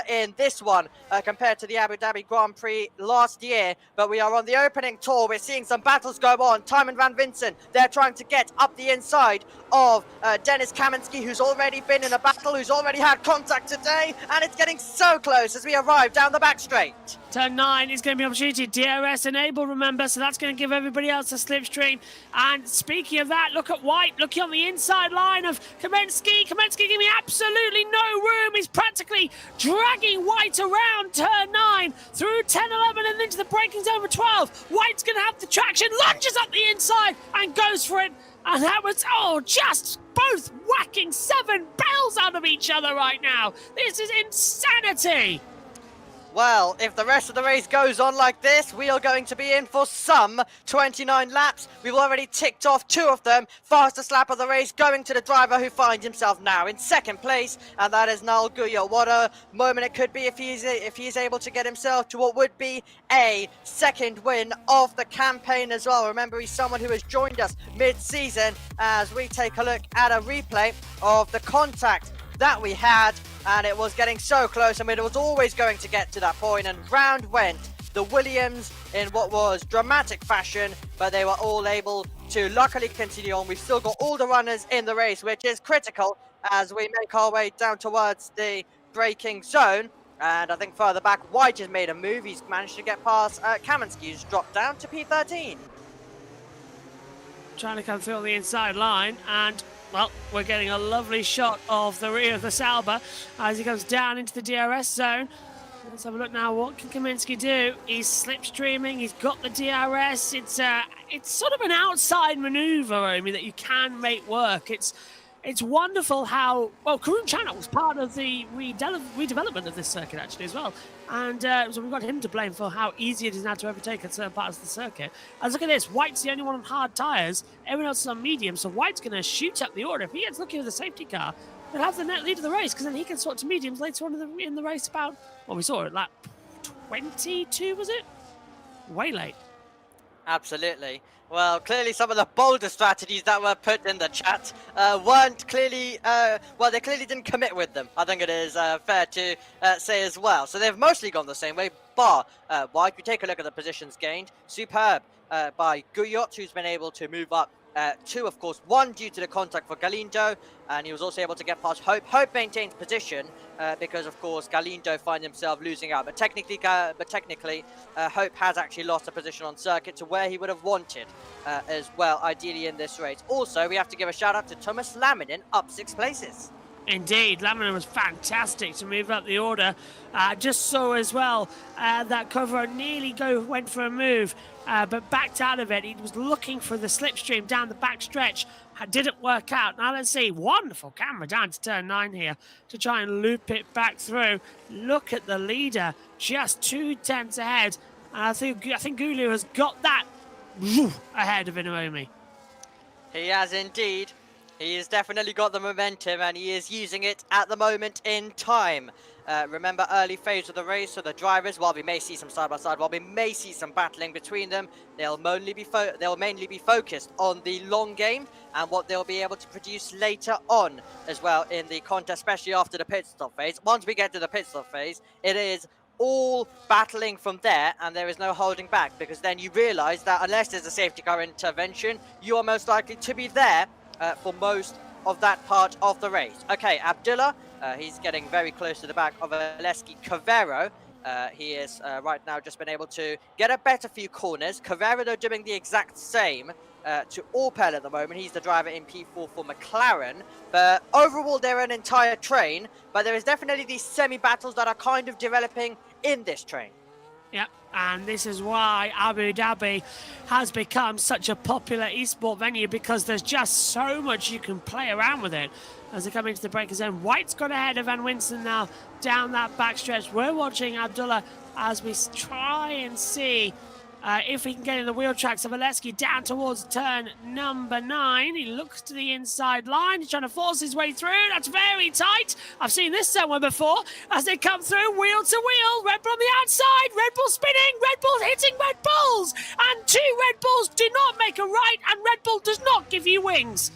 in this one compared to the Abu Dhabi Grand Prix last year. But we are on the opening tour. We're seeing some battles go on. Timon Van Vincent, they're trying to get up the inside of Dennis Kaminsky, who's already been in a battle, who's already had contact today. And it's getting so close as we arrive down the back straight. Turn 9 is going to be an opportunity. DRS enabled, remember, so that's going to give everybody else a slipstream. And speaking of that, look at White looking on the inside line of Kaminsky. Kaminsky giving absolutely no room. He's practically dragging White around turn 9 through 10, 11 and into the braking zone for 12. White's going to have the traction, lunges up the inside and goes for it. And that was, just both whacking 7 bells out of each other right now. This is insanity. Well, if the rest of the race goes on like this, we are going to be in for some 29 laps. We've already ticked off 2 of them. Fastest lap of the race going to the driver who finds himself now in second place, and that is Nal Guyot. What a moment it could be if he's able to get himself to what would be a second win of the campaign as well. Remember, he's someone who has joined us mid-season as we take a look at a replay of the contact that we had, and it was getting so close. I mean, it was always going to get to that point, and round went the Williams in what was dramatic fashion, but they were all able to luckily continue on. We've still got all the runners in the race, which is critical as we make our way down towards the braking zone. And I think further back, White has made a move. He's managed to get past Kaminsky, who's dropped down to P13. Trying to come through on the inside line, and well, we're getting a lovely shot of the rear of the Sauber as he goes down into the DRS zone. Let's have a look now. What can Kaminsky do? He's slipstreaming. He's got the DRS. It's sort of an outside manoeuvre, Omi, that you can make work. It's wonderful how, well, Karun Chanok was part of the redevelopment of this circuit actually as well. And so we've got him to blame for how easy it is now to overtake at certain parts of the circuit. And look at this, White's the only one on hard tyres. Everyone else is on medium, so White's going to shoot up the order. If he gets lucky with the safety car, he'll have the net lead of the race, because then he can sort to mediums later on in the race about, well, we saw it lap 22, was it? Way late. Absolutely. Well, clearly some of the bolder strategies that were put in the chat weren't clearly, they clearly didn't commit with them. I think it is fair to say as well. So they've mostly gone the same way, bar White. We take a look at the positions gained. Superb by Guyot, who's been able to move up 2, of course, 1 due to the contact for Galindo, and he was also able to get past Hope. Hope maintains position because, of course, Galindo finds himself losing out. But technically, Hope has actually lost a position on circuit to where he would have wanted as well, ideally in this race. Also, we have to give a shout out to Thomas Laminin, up 6 places. Indeed, Laminin was fantastic to move up the order. Just saw as well that Cover nearly went for a move, but backed out of it. He was looking for the slipstream down the back stretch. Didn't work out. Now let's see. Wonderful camera down to turn 9 here to try and loop it back through. Look at the leader, just 2 tenths ahead. And I think Gulu has got that ahead of Inomi. He has indeed. He has definitely got the momentum, and he is using it at the moment in time. Remember, early phase of the race, so the drivers, while we may see some side-by-side, while we may see some battling between them, they'll mainly be focused on the long game and what they'll be able to produce later on as well in the contest, especially after the pit stop phase. Once we get to the pit stop phase, it is all battling from there, and there is no holding back, because then you realise that unless there's a safety car intervention, you are most likely to be there for most of that part of the race. Okay, Abdullah, he's getting very close to the back of Aleski Cavero. He is right now just been able to get a better few corners. Cavero, though, doing the exact same to Opel at the moment. He's the driver in P4 for McLaren. But overall, they're an entire train. But there is definitely these semi-battles that are kind of developing in this train. Yep, and this is why Abu Dhabi has become such a popular esport venue, because there's just so much you can play around with it. As they come into the breaker zone, White's got ahead of Van Winston now down that backstretch. We're watching Abdullah as we try and see if he can get in the wheel tracks. So Valesky down towards turn number 9. He looks to the inside line. He's trying to force his way through. That's very tight. I've seen this somewhere before as they come through wheel to wheel. Red Bull on the outside. Red Bull spinning. Red Bull hitting Red Bulls. And 2 Red Bulls do not make a right, and Red Bull does not give you wings.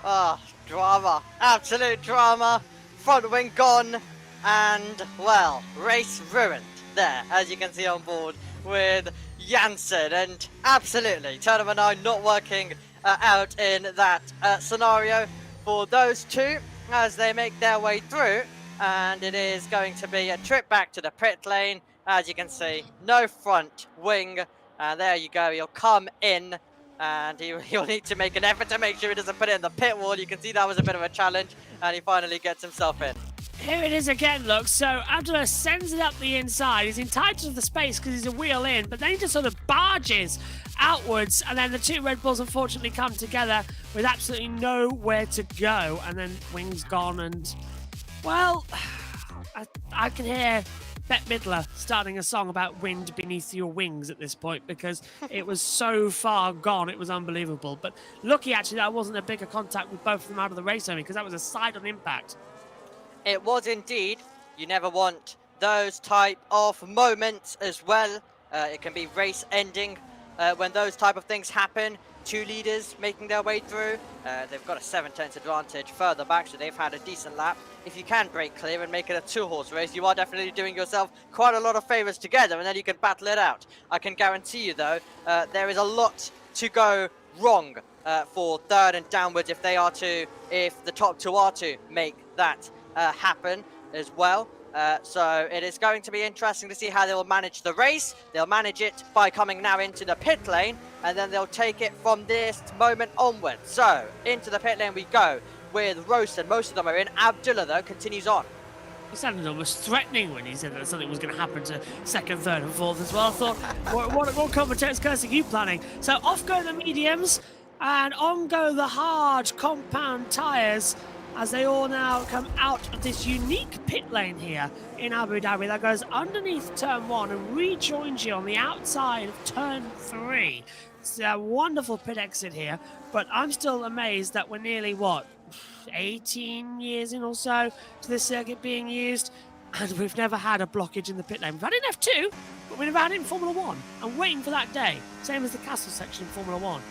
Ah, drama. Absolute drama. Front wing gone. And, well, race ruined there, as you can see on board with Janssen. And absolutely, turn number 9 not working out in that scenario for those 2 as they make their way through. And it is going to be a trip back to the pit lane. As you can see, no front wing. And there you go, he'll come in. And he'll need to make an effort to make sure he doesn't put it in the pit wall. You can see that was a bit of a challenge. And he finally gets himself in. Here it is again, look. So Abdullah sends it up the inside. He's entitled to the space because he's a wheel in, but then he just sort of barges outwards, and then the 2 Red Bulls unfortunately come together with absolutely nowhere to go, and then wings gone, and, well, I can hear Bette Midler starting a song about wind beneath your wings at this point because it was so far gone, it was unbelievable. But lucky, actually, that wasn't a bigger contact with both of them out of the race, only because that was a side-on impact. It was indeed. You never want those type of moments as well. It can be race ending when those type of things happen. 2 leaders making their way through. They've got a 7/10 advantage further back, so they've had a decent lap. If you can break clear and make it a 2-horse race, you are definitely doing yourself quite a lot of favours together, and then you can battle it out. I can guarantee you, though, there is a lot to go wrong for 3rd and downwards if the top 2 are to make that happen as well. So it is going to be interesting to see how they will manage the race. They'll manage it by coming now into the pit lane, and then they'll take it from this moment onwards. So into the pit lane we go with Roasted. Most of them are in. Abdullah, though, continues on. He sounded almost threatening when he said that something was going to happen to 2nd, 3rd and 4th as well. I thought, what commentator's curse are you planning? So off go the mediums, and on go the hard compound tyres, as they all now come out of this unique pit lane here in Abu Dhabi that goes underneath turn 1 and rejoins you on the outside of turn 3. It's a wonderful pit exit here, but I'm still amazed that we're nearly, 18 years in or so to this circuit being used, and we've never had a blockage in the pit lane. We've had it in F2, but we've never had it in Formula 1. I'm waiting for that day, same as the castle section in Formula 1.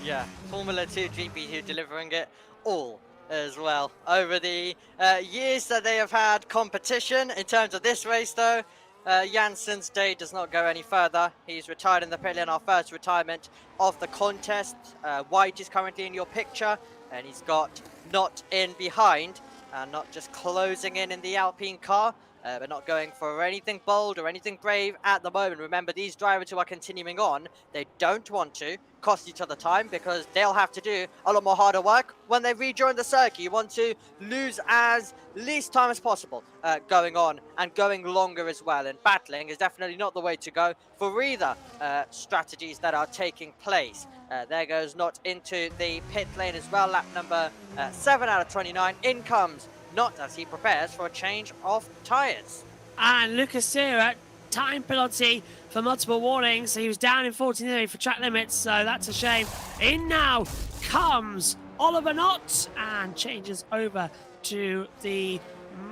Yeah, Formula 2 GP2 delivering it all as well over the years that they have had competition. In terms of this race, though, Janssen's day does not go any further. He's retired in the pit lane, our first retirement of the contest. White is currently in your picture, and he's got Not in behind, and Not just closing in the Alpine car, but not going for anything bold or anything brave at the moment. Remember, these drivers who are continuing on, they don't want to cost each other time because they'll have to do a lot more harder work when they rejoin the circuit. You want to lose as least time as possible going on and going longer as well, and battling is definitely not the way to go for either strategies that are taking place. There goes Not into the pit lane as well. Lap number 7 out of 29. In comes Not as he prepares for a change of tyres. And Lucas Serra, time penalty for multiple warnings. He was down in 14th for track limits, so that's a shame. In now comes Oliver Knott and changes over to the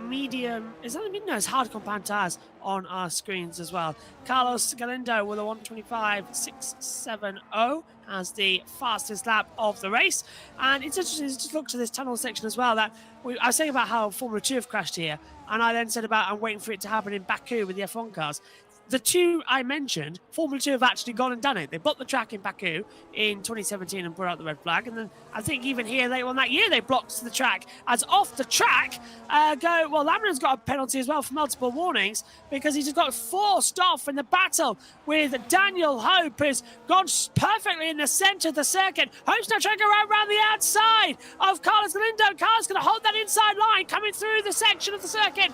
medium. Is that the medium? No, it's hard compound tyres on our screens as well. Carlos Galindo with a 1:25.670 as the fastest lap of the race. And it's interesting to just look to this tunnel section as well. That I was saying about how Formula 2 have crashed here, and I then said about I'm waiting for it to happen in Baku with the F1 cars. The 2 I mentioned, Formula 2 have actually gone and done it. They blocked the track in Baku in 2017 and brought out the red flag. And then I think even here later on that year, they blocked the track. As off the track Laminen's got a penalty as well for multiple warnings because he just got forced off in the battle with Daniel Hope, who's gone perfectly in the centre of the circuit. Hope's now trying to go around the outside of Carlos Galindo. Carlos going to hold that inside line coming through the section of the circuit.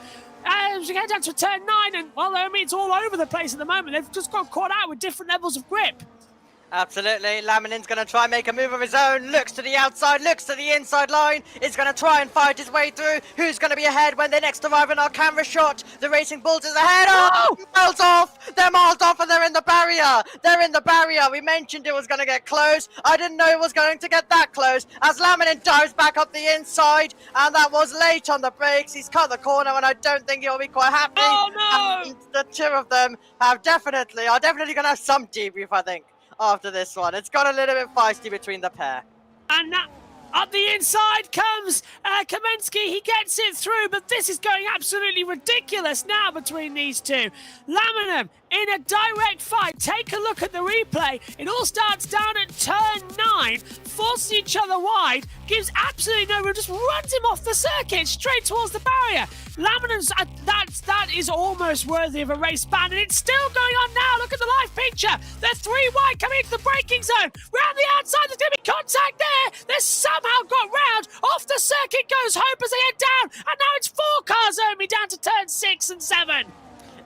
As we get down to turn 9, and well, I mean, it's all over the place at the moment. They've just got caught out with different levels of grip. Absolutely. Laminin's going to try and make a move of his own. Looks to the outside, looks to the inside line. Is going to try and fight his way through. Who's going to be ahead when they next arrive in our camera shot? The Racing Bulls is ahead. Oh, miles off. They're miles off and they're in the barrier. They're in the barrier. We mentioned it was going to get close. I didn't know it was going to get that close as Laminin dives back up the inside. And that was late on the brakes. He's cut the corner and I don't think he'll be quite happy. Oh, no. And the two of them are definitely going to have some debrief, I think, after this one. It's got a little bit feisty between the pair. And up the inside comes Kamensky. He gets it through, but this is going absolutely ridiculous now between these two. Laminin in a direct fight. Take a look at the replay. It all starts down at turn 9, forces each other wide, gives absolutely no room, just runs him off the circuit straight towards the barrier. Laminin's that is almost worthy of a race ban, and it's still going on now. Look at the live picture. They're 3 wide coming into the braking zone. Round the outside, there's going to be contact there. They've somehow got round. Off the circuit goes Hope as they head down, and now it's 4 cars only down to turn 6 and 7.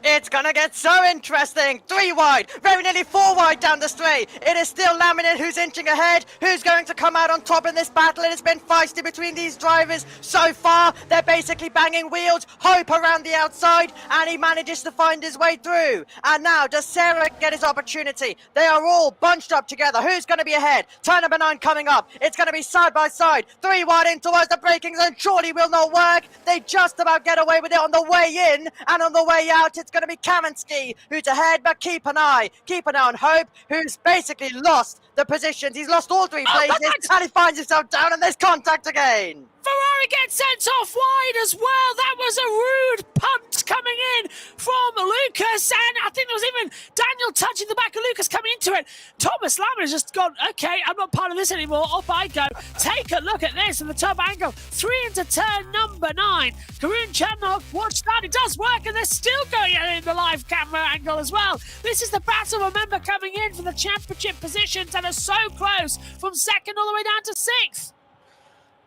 It's gonna get so interesting. 3 wide, very nearly 4 wide down the straight. It is still Laminin who's inching ahead. Who's going to come out on top in this battle? It has been feisty between these drivers so far. They're basically banging wheels. Hope around the outside, and he manages to find his way through. And now, does Sarah get his opportunity? They are all bunched up together. Who's going to be ahead? Turn number 9 coming up. It's going to be side by side. 3 wide in towards the braking zone. Surely will not work. They just about get away with it on the way in, and on the way out, it's going to be Kamensky who's ahead, but keep an eye on Hope, who's basically lost the positions. He's lost all 3 places, and he finds himself down, and there's contact again. Ferrari gets sent off wide as well. That was a rude punt coming in from Lucas, and I think there was even Daniel touching the back of Lucas coming into it. Thomas Laminin has just gone, okay, I'm not part of this anymore. Off I go. Take a look at this in the top angle. 3 into turn number 9. Karun Chernok, watch that. It does work, and they're still going in the live camera angle as well. This is the battle, remember, coming in for the championship positions, and are so close from 2nd all the way down to 6th.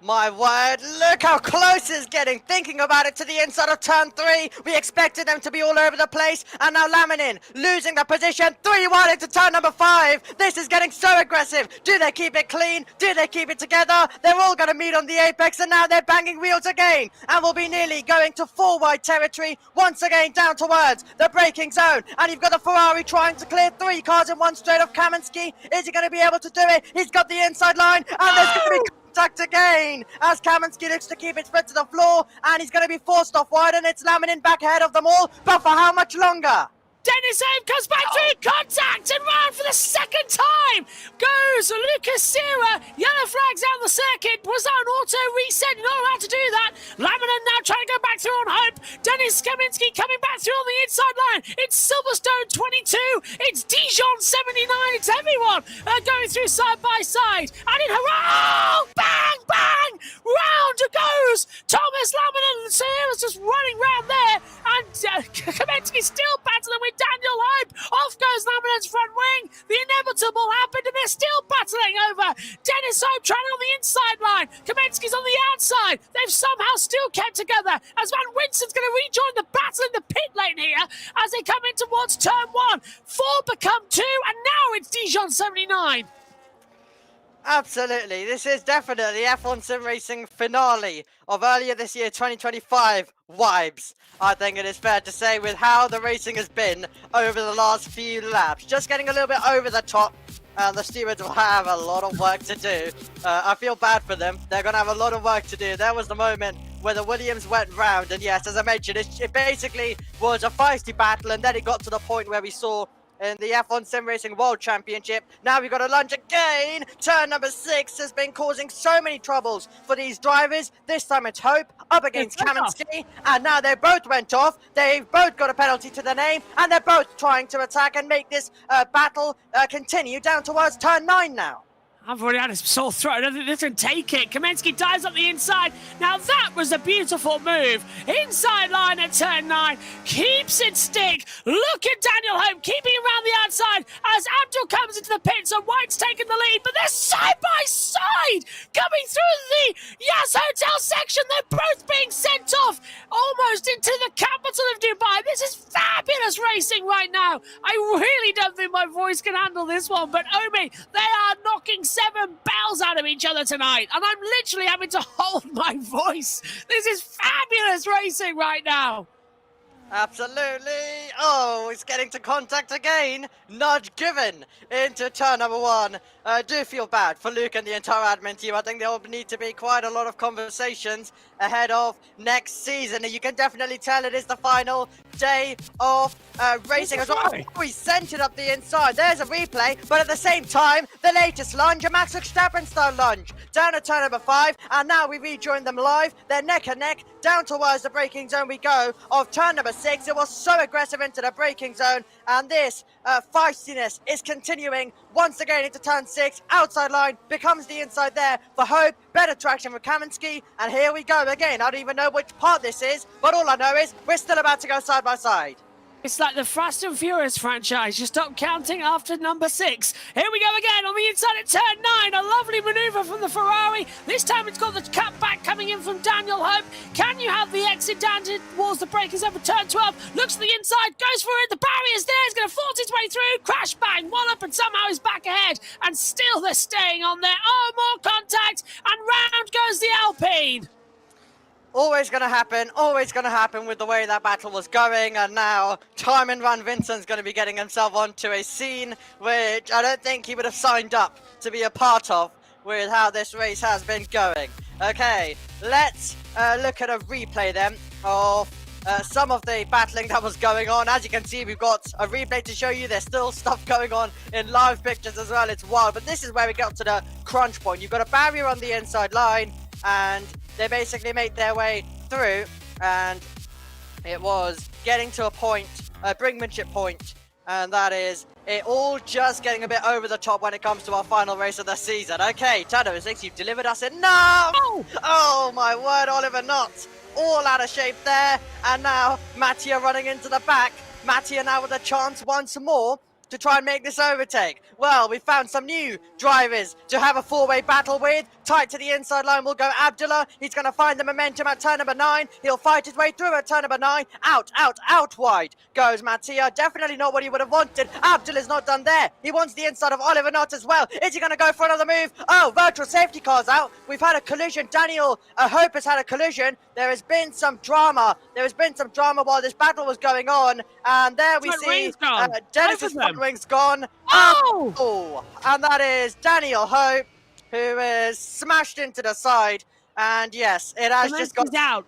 My word, look how close it's getting. Thinking about it to the inside of turn 3. We expected them to be all over the place. And now Laminin losing the position. 3 wide into turn number 5. This is getting so aggressive. Do they keep it clean? Do they keep it together? They're all going to meet on the apex, and now they're banging wheels again. And we'll be nearly going to 4 wide territory. Once again down towards the braking zone. And you've got the Ferrari trying to clear 3 cars in one straight of Kamensky. Is he going to be able to do it? He's got the inside line. And there's going to be contact again as Kamensky looks to keep it spread to the floor, and he's going to be forced off wide, and it's Laminin back ahead of them all, but for how much longer? Dennis Abe comes back through contact, and round for the 2nd time goes Lucas Sierra. Yellow flags out the circuit. Was that an auto reset? You're not allowed to do that. Laminin now trying to go back through on Hope. Dennis Kamensky coming back through on the inside line. It's Silverstone 22. It's Dijon 79. It's everyone going through side by side. And in hurrah! Oh, bang, bang! Round goes Thomas Laminin. Sierra's just running round there. And Kamensky still battling with Daniel Hope. Off goes Laminin's front wing. The inevitable happened, and they're still battling over. Dennis Hope trying on the inside line. Kamensky's on the outside. They've somehow still kept together as Van Winston's going to rejoin the battle in the pit lane here as they come in towards turn 1. 4 become 2, and now it's Dijon 79. Absolutely, this is definitely the F1 Sim Racing finale of earlier this year, 2025 vibes. I think it is fair to say, with how the racing has been over the last few laps. Just getting a little bit over the top, and the stewards will have a lot of work to do. I feel bad for them. They're going to have a lot of work to do. There was the moment where the Williams went round, and yes, as I mentioned, it basically was a feisty battle, and then it got to the point where we saw in the F1 Sim Racing World Championship. Now we've got a lunge again. Turn number 6 has been causing so many troubles for these drivers. This time it's Hope up against Kamensky, and now they both went off. They've both got a penalty to their name, and they're both trying to attack and make this battle continue down towards turn 9 now. I've already had a sore throat. I don't think this can take it. Kamensky dives up the inside. Now that was a beautiful move. Inside line at turn 9. Keeps it stick. Look at Daniel Hope keeping around the outside as Abdul comes into the pits and White's taking the lead. But they're side by side coming through the Yas Hotel section. They're both being sent off almost into the capital of Dubai. This is fabulous racing right now. I really don't think my voice can handle this one, but Omi, they are knocking 7 bells out of each other tonight, and I'm literally having to hold my voice. This is fabulous racing right now. Absolutely. Oh, it's getting to contact again. Nudge given into turn number 1. I do feel bad for Luke and the entire admin team. I think there will need to be quite a lot of conversations ahead of next season. And you can definitely tell it is the final day of racing as well. Oh, we sent it up the inside. There's a replay. But at the same time, the latest lunge, a Max Verstappen style lunge. Down at turn number 5. And now we rejoin them live. They're neck and neck. Down towards the braking zone we go of turn number 6. It was so aggressive into the braking zone, and this feistiness is continuing once again into turn 6. Outside line becomes the inside there for Hope. Better traction for Kaminsky, and here we go again. I don't even know which part this is, but all I know is we're still about to go side by side. It's like the Fast and Furious franchise. You stop counting after number 6. Here we go again on the inside at turn 9. A lovely manoeuvre from the Ferrari. This time it's got the cutback coming in from Daniel Hope. Can you have the exit down towards the breakers over turn 12? Looks to the inside, goes for it. The barrier's there. He's going to force his way through. Crash bang. One up and somehow he's back ahead. And still they're staying on there. Oh, more contact. And round goes the Alpine. Always going to happen with the way that battle was going, and now Tymon Van Vincent's going to be getting himself onto a scene which I don't think he would have signed up to be a part of with how this race has been going. Okay, let's look at a replay then of some of the battling that was going on. As you can see, we've got a replay to show you. There's still stuff going on in live pictures as well. It's wild, but this is where we got to the crunch point. You've got a barrier on the inside line, and they basically made their way through, and it was getting to a point, a brinkmanship point, and that is it all just getting a bit over the top when it comes to our final race of the season. Okay, turn number 6, you've delivered us enough! Oh my word, Oliver Knott, all out of shape there, and now Mattia running into the back. Mattia now with a chance once more to try and make this overtake. Well, we found some new drivers to have a four-way battle with. Tight to the inside line will go Abdullah. He's going to find the momentum at turn number 9. He'll fight his way through at turn number 9. Out wide goes Mattia. Definitely not what he would have wanted. Abdullah's not done there. He wants the inside of Oliver Knott as well. Is he going to go for another move? Oh, virtual safety car's out. We've had a collision. Daniel Hope has had a collision. There has been some drama. While this battle was going on. And there we see Dennis's front wing's gone. Oh! And that is Daniel Hope, who is smashed into the side. And yes, it has just got out.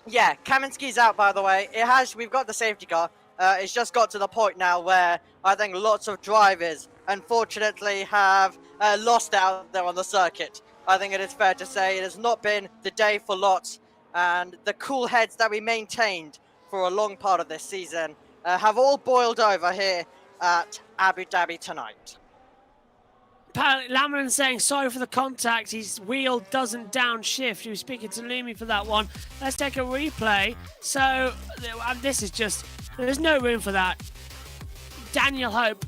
Yeah, Kaminsky's out, by the way. We've got the safety car. It's just got to the point now where I think lots of drivers, unfortunately, have lost out there on the circuit. I think it is fair to say it has not been the day for lots, and the cool heads that we maintained for a long part of this season have all boiled over here at Abu Dhabi tonight. Apparently, Lamron saying sorry for the contact. His wheel doesn't downshift. He was speaking to Lumi for that one. Let's take a replay. So, this is just... There's no room for that. Daniel Hope,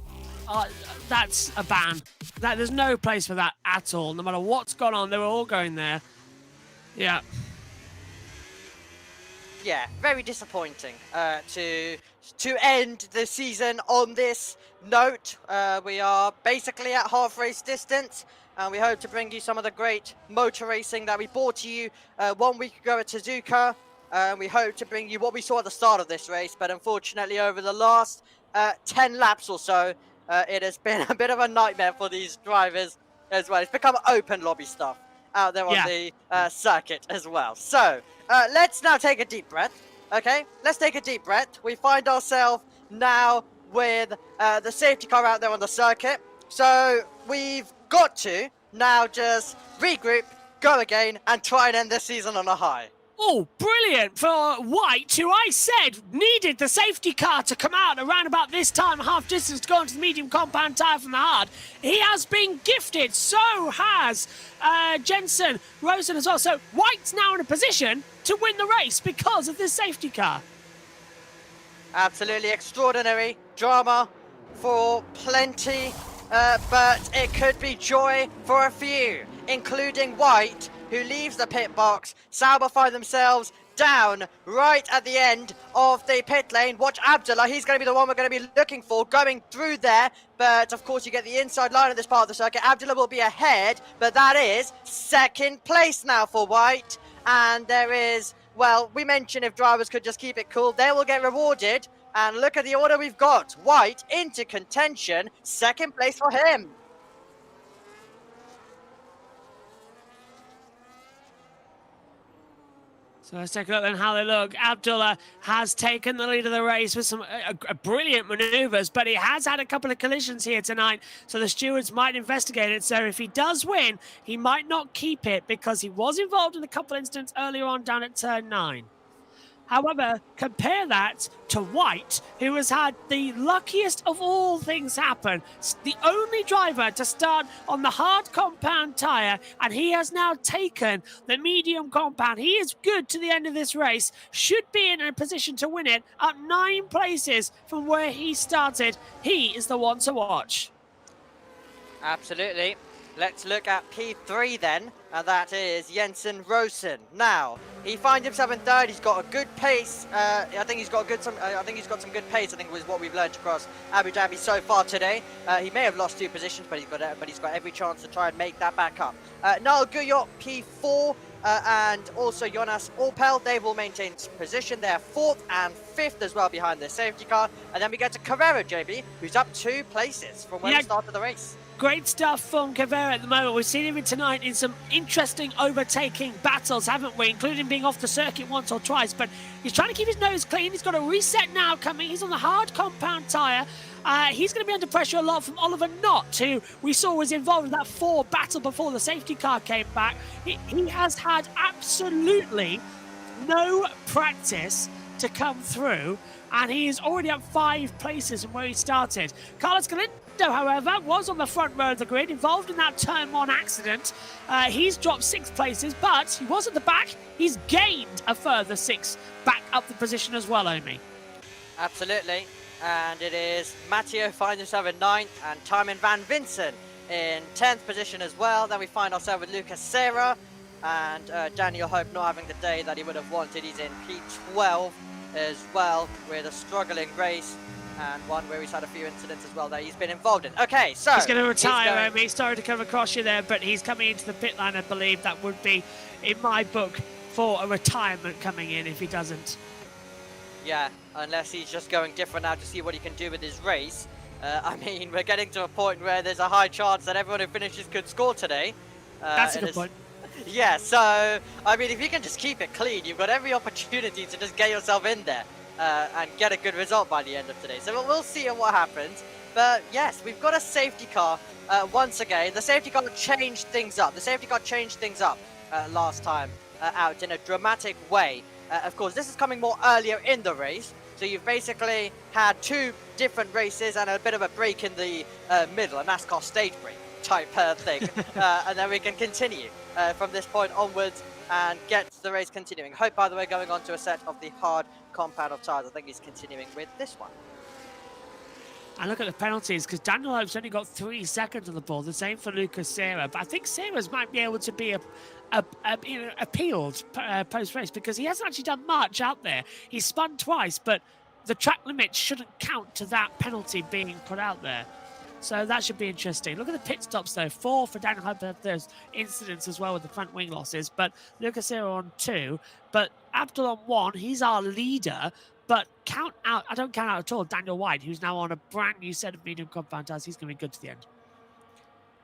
that's a ban. There's no place for that at all. No matter what's gone on, they were all going there. Yeah. Yeah, very disappointing to end the season on this note. We are basically at half race distance, and we hope to bring you some of the great motor racing that we brought to you 1 week ago at Suzuka. We hope to bring you what we saw at the start of this race, but unfortunately over the last 10 laps or so, it has been a bit of a nightmare for these drivers as well. It's become open lobby stuff out there on the circuit as well. So let's now take a deep breath. Okay, let's take a deep breath. We find ourselves now with the safety car out there on the circuit. So we've got to now just regroup, go again, and try and end this season on a high. Oh, brilliant for White, who I said needed the safety car to come out around about this time, half distance to go into the medium compound tyre from the hard. He has been gifted, so has Jensen Rosen as well. So White's now in a position to win the race because of this safety car. Absolutely extraordinary drama for plenty, but it could be joy for a few, including White, who leaves the pit box. Sauber find themselves down right at the end of the pit lane. Watch Abdullah, he's going to be the one we're going to be looking for, going through there. But of course you get the inside line of this part of the circuit. Abdullah will be ahead, but that is second place now for White. And there is, well, we mentioned if drivers could just keep it cool, they will get rewarded. And look at the order we've got. White into contention, second place for him. So let's take a look then how they look. Abdullah has taken the lead of the race with some brilliant manoeuvres, but he has had a couple of collisions here tonight, so the stewards might investigate it. So if he does win, he might not keep it because he was involved in a couple incidents earlier on down at turn 9. However, compare that to White, who has had the luckiest of all things happen. The only driver to start on the hard compound tyre, and he has now taken the medium compound. He is good to the end of this race, should be in a position to win it, up 9 places from where he started. He is the one to watch. Absolutely. Let's look at P3 then, and that is Jensen Rosen. Now, he finds himself in third. He's got a good pace. I think he's got some good pace. I think was what we've learned across Abu Dhabi so far today. He may have lost 2 positions, but he's got every chance to try and make that back up. Niall Guyot, P4, and also Jonas Opel. They will maintain position. They're 4th and 5th as well behind their safety car. And then we get to Carrera, JB, who's up 2 places from when we started the race. Great stuff from Carrera at the moment. We've seen him tonight in some interesting overtaking battles, haven't we? Including being off the circuit once or twice. But he's trying to keep his nose clean. He's got a reset now coming. He's on the hard compound tyre. He's going to be under pressure a lot from Oliver Knott, who we saw was involved in that 4 battle before the safety car came back. He has had absolutely no practice to come through, and he is already up 5 places from where he started. Carlos Galindo, however, was on the front row of the grid, involved in that turn 1 accident. He's dropped 6 places, but he was at the back. He's gained a further 6 back up the position as well, Omi. Absolutely. And it is Matteo finds himself in 9th, and Timon Van Vincent in 10th position as well. Then we find ourselves with Lucas Serra, and Daniel Hope not having the day that he would have wanted. He's in P12 as well, with a struggling race, and one where he's had a few incidents as well that he's been involved in. Okay, so he's going to retire, Omi. Sorry to come across you there, but he's coming into the pit lane. I believe that would be, in my book, for a retirement coming in if he doesn't. Yeah, unless he's just going different now to see what he can do with his race. I mean, we're getting to a point where there's a high chance that everyone who finishes could score today. That's a good point. Yeah, so, I mean, if you can just keep it clean, you've got every opportunity to just get yourself in there and get a good result by the end of today. So we'll see what happens. But yes, we've got a safety car once again. The safety car changed things up. Last time out in a dramatic way. Of course, this is coming more earlier in the race. So you've basically had 2 different races and a bit of a break in the middle, a NASCAR stage break type thing. And then we can continue from this point onwards and get the race continuing. Hope, by the way, going on to a set of the hard compound of tyres. I think he's continuing with this one. And look at the penalties, because Daniel Hope's only got 3 seconds on the ball. The same for Lucas Serra. But I think Serra's might be able to be appealed post-race, because he hasn't actually done much out there. He's spun twice, but the track limit shouldn't count to that penalty being put out there. So that should be interesting. Look at the pit stops, though. 4 for Daniel Hope. There's incidents as well with the front wing losses. But Lucas Serra on 2. But Abdul on 1. He's our leader. But I don't count out at all Daniel White, who's now on a brand new set of medium compound tires. He's going to be good to the end.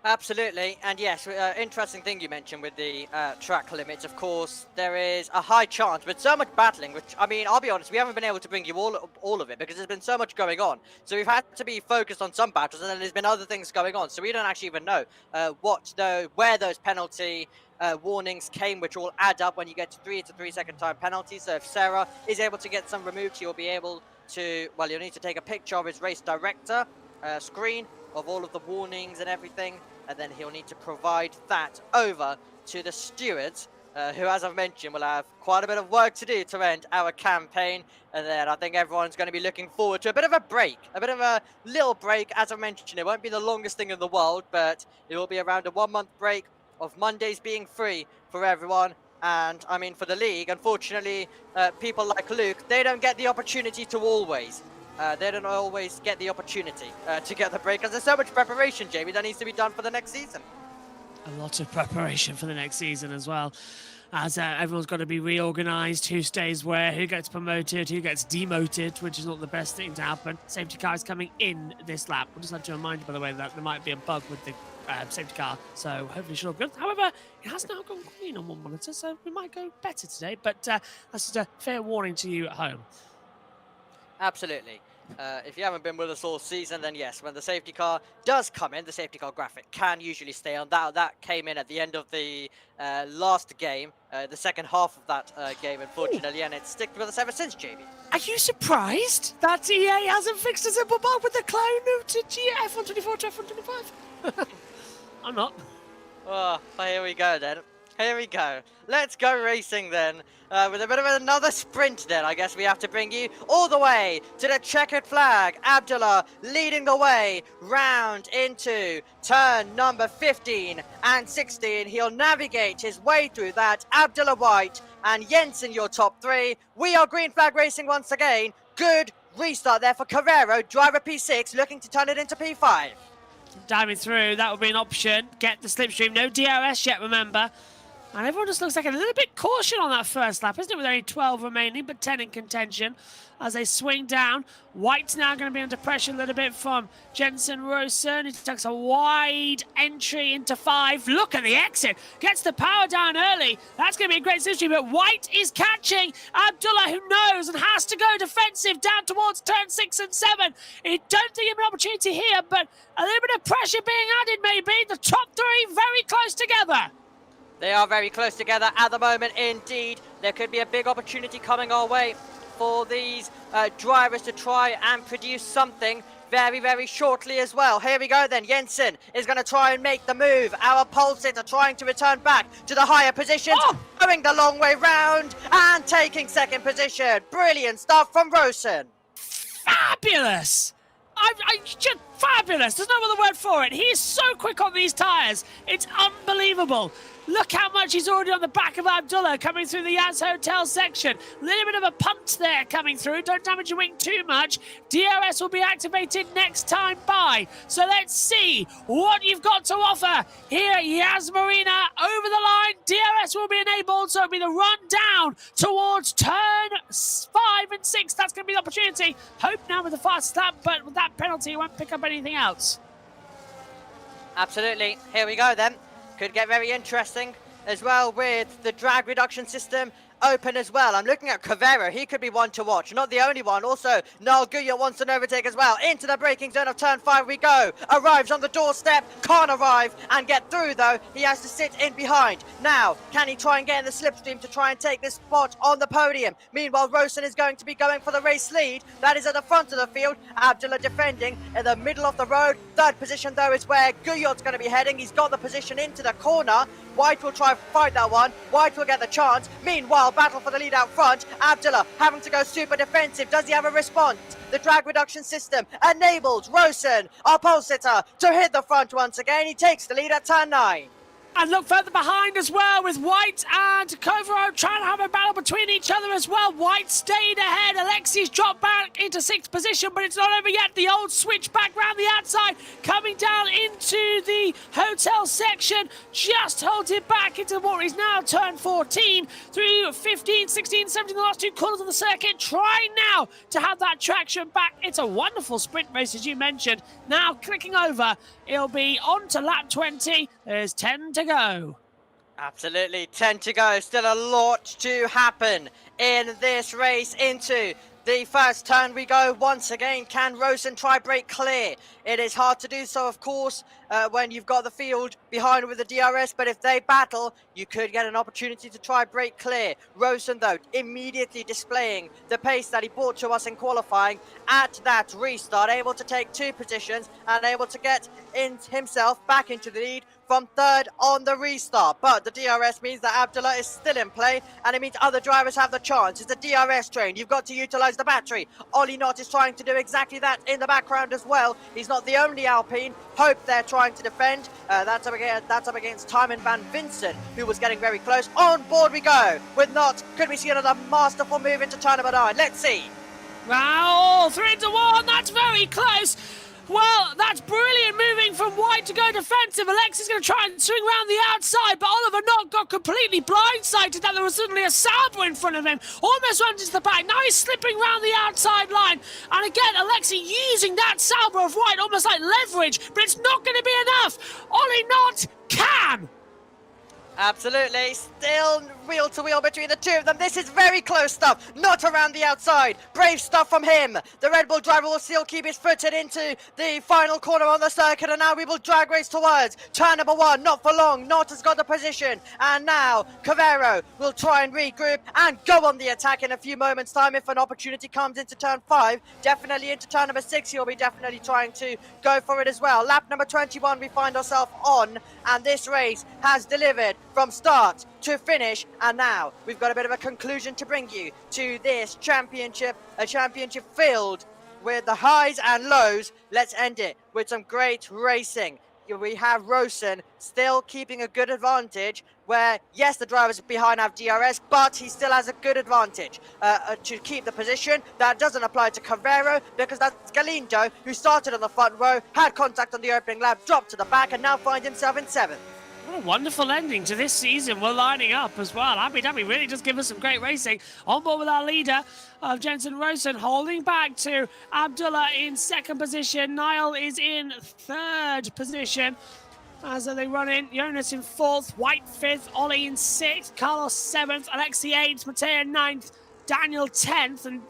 Absolutely, and yes, interesting thing you mentioned with the track limits. Of course, there is a high chance with so much battling, which, I mean, I'll be honest, we haven't been able to bring you all of it because there's been so much going on. So we've had to be focused on some battles, and then there's been other things going on. So we don't actually even know where those penalty warnings came, which all add up when you get to 3 second time penalties. So if Sarah is able to get some removed, you'll be able to, well, you'll need to take a picture of his race director screen of all of the warnings and everything, and then he'll need to provide that over to the stewards, who, as I've mentioned, will have quite a bit of work to do to end our campaign. And then I think everyone's going to be looking forward to a bit of a break, a bit of a little break. As I mentioned, it won't be the longest thing in the world, but it will be around a 1-month break of Mondays being free for everyone. And I mean, for the league, unfortunately, people like Luke, they don't get the opportunity to always. They don't always get the opportunity to get the break, because there's so much preparation, Jamie, that needs to be done for the next season. A lot of preparation for the next season as well, as everyone's got to be reorganised, who stays where, who gets promoted, who gets demoted, which is not the best thing to happen. Safety car is coming in this lap. We'll just have to remind you, by the way, that there might be a bug with the safety car, so hopefully she'll go good. However, it has now gone green on one monitor, so we might go better today, but that's just a fair warning to you at home. Absolutely. If you haven't been with us all season, then yes, when the safety car does come in, the safety car graphic can usually stay on. That came in at the end of the last game, the second half of that game, unfortunately, and it's stuck with us ever since, Jamie. Are you surprised that EA hasn't fixed a simple bug with the clone to F124 to F125? I'm not. Oh, here we go then. Here we go. Let's go racing then. With a bit of another sprint then, I guess we have to bring you all the way to the checkered flag. Abdullah leading the way round into turn number 15 and 16. He'll navigate his way through that. Abdullah White and Jensen, your top three. We are green flag racing once again. Good restart there for Carrero, driver P6, looking to turn it into P5. Diving through, that would be an option. Get the slipstream. No DRS yet, remember. And everyone just looks like a little bit caution on that first lap, isn't it? With only 12 remaining, but 10 in contention as they swing down. White's now going to be under pressure a little bit from Jensen Rosen. He takes a wide entry into 5. Look at the exit. Gets the power down early. That's going to be a great situation, but White is catching Abdullah, who knows and has to go defensive down towards turn 6 and 7. He don't think he has an opportunity here, but a little bit of pressure being added maybe. The top three very close together. They are very close together at the moment, indeed. There could be a big opportunity coming our way for these drivers to try and produce something very, very shortly as well. Here we go then. Jensen is going to try and make the move. Our pole sitter trying to return back to the higher positions. Going the long way round and taking second position. Brilliant stuff from Rosen. Fabulous! Just fabulous. There's no other word for it. He is so quick on these tyres. It's unbelievable. Look how much he's already on the back of Abdullah coming through the Yas Hotel section. A little bit of a punt there coming through. Don't damage your wing too much. DRS will be activated next time by. So let's see what you've got to offer here at Yas Marina. Over the line, DRS will be enabled. So it'll be the run down towards turn 5 and 6. That's going to be the opportunity. Hope now with the fast lap, but with that penalty, you won't pick up anything else. Absolutely. Here we go then. Could get very interesting as well with the drag reduction system open as well. I'm looking at Carrero. He could be one to watch. Not the only one. Also, Noel Guyot wants an overtake as well. Into the braking zone of turn 5 we go. Arrives on the doorstep. Can't arrive and get through though. He has to sit in behind. Now, can he try and get in the slipstream to try and take this spot on the podium? Meanwhile, Rosen is going to be going for the race lead. That is at the front of the field. Abdullah defending in the middle of the road. Third position though is where Guyot's going to be heading. He's got the position into the corner. White will try and fight that one. White will get the chance. Meanwhile, battle for the lead out front. Abdullah having to go super defensive. Does he have a response? The drag reduction system enables Rosen, our pole sitter, to hit the front once again. He takes the lead at turn 9. And look further behind as well with White and Kovaro trying to have a battle between each other as well. White stayed ahead. Alexi's dropped back into 6th position, but it's not over yet. The old switch back round the outside, coming down into the hotel section. Just holds it back into what is now turn 14 through 15, 16, 17, the last 2 corners of the circuit. Trying now to have that traction back. It's a wonderful sprint race, as you mentioned. Now clicking over, it'll be on to lap 20. There's 10 to go. Absolutely, 10 to go. Still a lot to happen in this race. Into the first turn we go once again. Can Rosen try break clear? It is hard to do so, of course, when you've got the field behind with the DRS, but if they battle, you could get an opportunity to try break clear. Rosen, though, immediately displaying the pace that he brought to us in qualifying at that restart, able to take 2 positions and able to get himself back into the lead from third on the restart. But the DRS means that Abdullah is still in play, and it means other drivers have the chance. It's a DRS train. You've got to utilize the battery. Ollie Knott is trying to do exactly that in the background as well. He's not the only Alpine. Hope they're trying to defend. That's up against Timon Van Vincent, who was getting very close. On board we go with Knott. Could we see another masterful move into turn number 9? Let's see. Wow, 3-1, that's very close. Well, that's brilliant moving from white to go defensive. Alexi's going to try and swing around the outside, but Oliver Knott got completely blindsided that there was suddenly a Sauber in front of him. Almost runs into the back. Now he's slipping around the outside line. And again, Alexi using that Sauber of white almost like leverage, but it's not going to be enough. Ollie Knott can. Absolutely, still wheel to wheel between the two of them. This is very close stuff, not around the outside. Brave stuff from him. The Red Bull driver will still keep his footed into the final corner on the circuit, and now we will drag race towards turn number 1. Not for long, Knott has got the position, and now Cavero will try and regroup and go on the attack in a few moments time if an opportunity comes into turn 5. Definitely into turn number 6, he'll be definitely trying to go for it as well. Lap number 21 we find ourselves on, and this race has delivered from start to finish, and now we've got a bit of a conclusion to bring you to this championship, a championship filled with the highs and lows. Let's end it with some great racing. We have Rosen still keeping a good advantage, where yes, the drivers behind have DRS, but he still has a good advantage to keep the position. That doesn't apply to Cavero, because that's Galindo, who started on the front row, had contact on the opening lap, dropped to the back, and now finds himself in 7th. What a wonderful ending to this season. We're lining up as well. Abu Dhabi really does give us some great racing. On board with our leader of Jensen Rosen, holding back to Abdullah in 2nd position. Niall is in 3rd position. As they run in, Jonas in 4th, White 5th, Ollie in 6th, Carlos 7th, Alexi 8th, Matteo 9th, Daniel 10th, and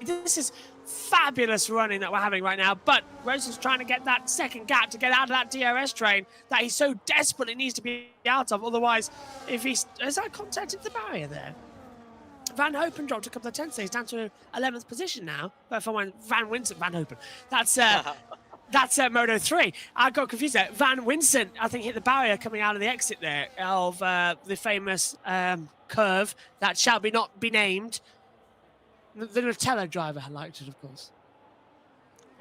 this is fabulous running that we're having right now, but Rosen's trying to get that second gap to get out of that DRS train that he so desperately needs to be out of. Otherwise, if he's... Has that contacted the barrier there? Van Hopen dropped a couple of tenths, so he's down to 11th position now. But for when Van Winston, Van Hopen, that's Moto 3. I got confused there. Van Winston, I think, hit the barrier coming out of the exit there of the famous curve that shall not be named. The Nutella driver had liked it, of course.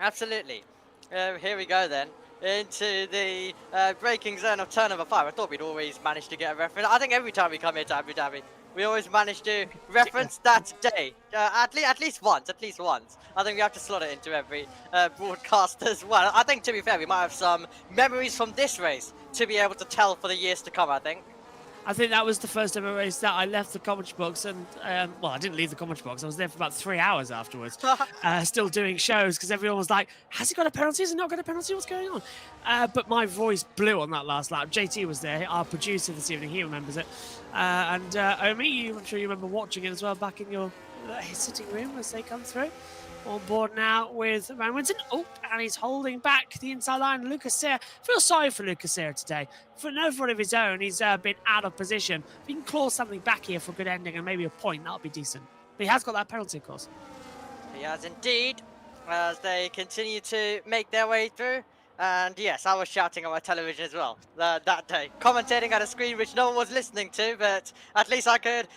Absolutely. Here we go then, into the braking zone of turn number 5. I thought we'd always manage to get a reference. I think every time we come here to Abu Dhabi, we always manage to reference that day. At least once. I think we have to slot it into every broadcast as well. I think, to be fair, we might have some memories from this race to be able to tell for the years to come, I think. I think that was the first ever race that I left the commentary box, and well, I didn't leave the commentary box. I was there for about 3 hours afterwards, still doing shows, because everyone was like, "Has he got a penalty? Has he not got a penalty? What's going on?" But my voice blew on that last lap. JT was there, our producer this evening. He remembers it, and Omi, I'm sure you remember watching it as well back in your sitting room as they come through. On board now with Van Winston. Oh, and he's holding back the inside line. Lucas Serra. Feel sorry for Lucas Serra today. For no fault of his own, he's been out of position. If he can claw something back here for a good ending and maybe a point, that'll be decent. But he has got that penalty, of course. He has indeed, as they continue to make their way through. And yes, I was shouting on my television as well that day, commentating at a screen which no one was listening to, but at least I could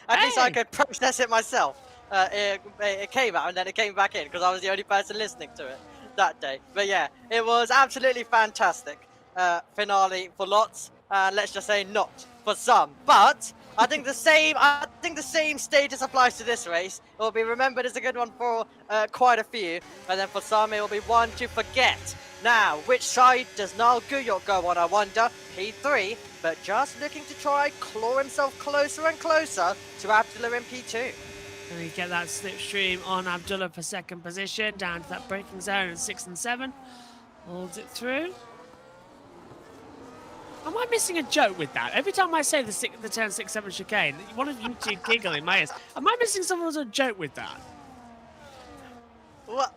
process it myself. It came out and then it came back in because I was the only person listening to it that day. But yeah, it was absolutely fantastic finale for lots, and let's just say not for some. But I think the same status applies to this race. It will be remembered as a good one for quite a few, and then for some it will be one to forget. Now, which side does Niall Guyot go on, I wonder? P3, but just looking to try claw himself closer and closer to Abdullah in P2. And we get that slipstream on Abdullah for 2nd position, down to that braking zone at 6 and 7. Holds it through. Am I missing a joke with that? Every time I say the turn 6-7 chicane, one of you two giggle in my ears. Am I missing some sort of joke with that? Well,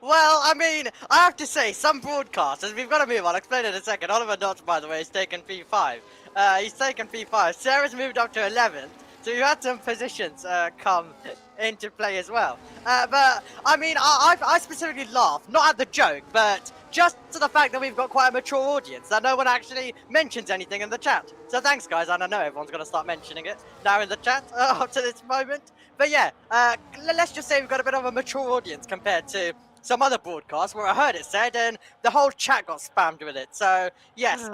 I mean, I have to say, some broadcasters, we've got to move on, I'll explain in a second. Oliver Knott, by the way, has taken P5. He's taken P5. Sarah's moved up to 11th. So you had some positions come into play as well. But, I mean, I specifically laughed, not at the joke, but just to the fact that we've got quite a mature audience, that no one actually mentions anything in the chat. So thanks, guys, and I know everyone's going to start mentioning it now in the chat up to this moment. But yeah, let's just say we've got a bit of a mature audience compared to some other broadcasts where I heard it said and the whole chat got spammed with it. So yes,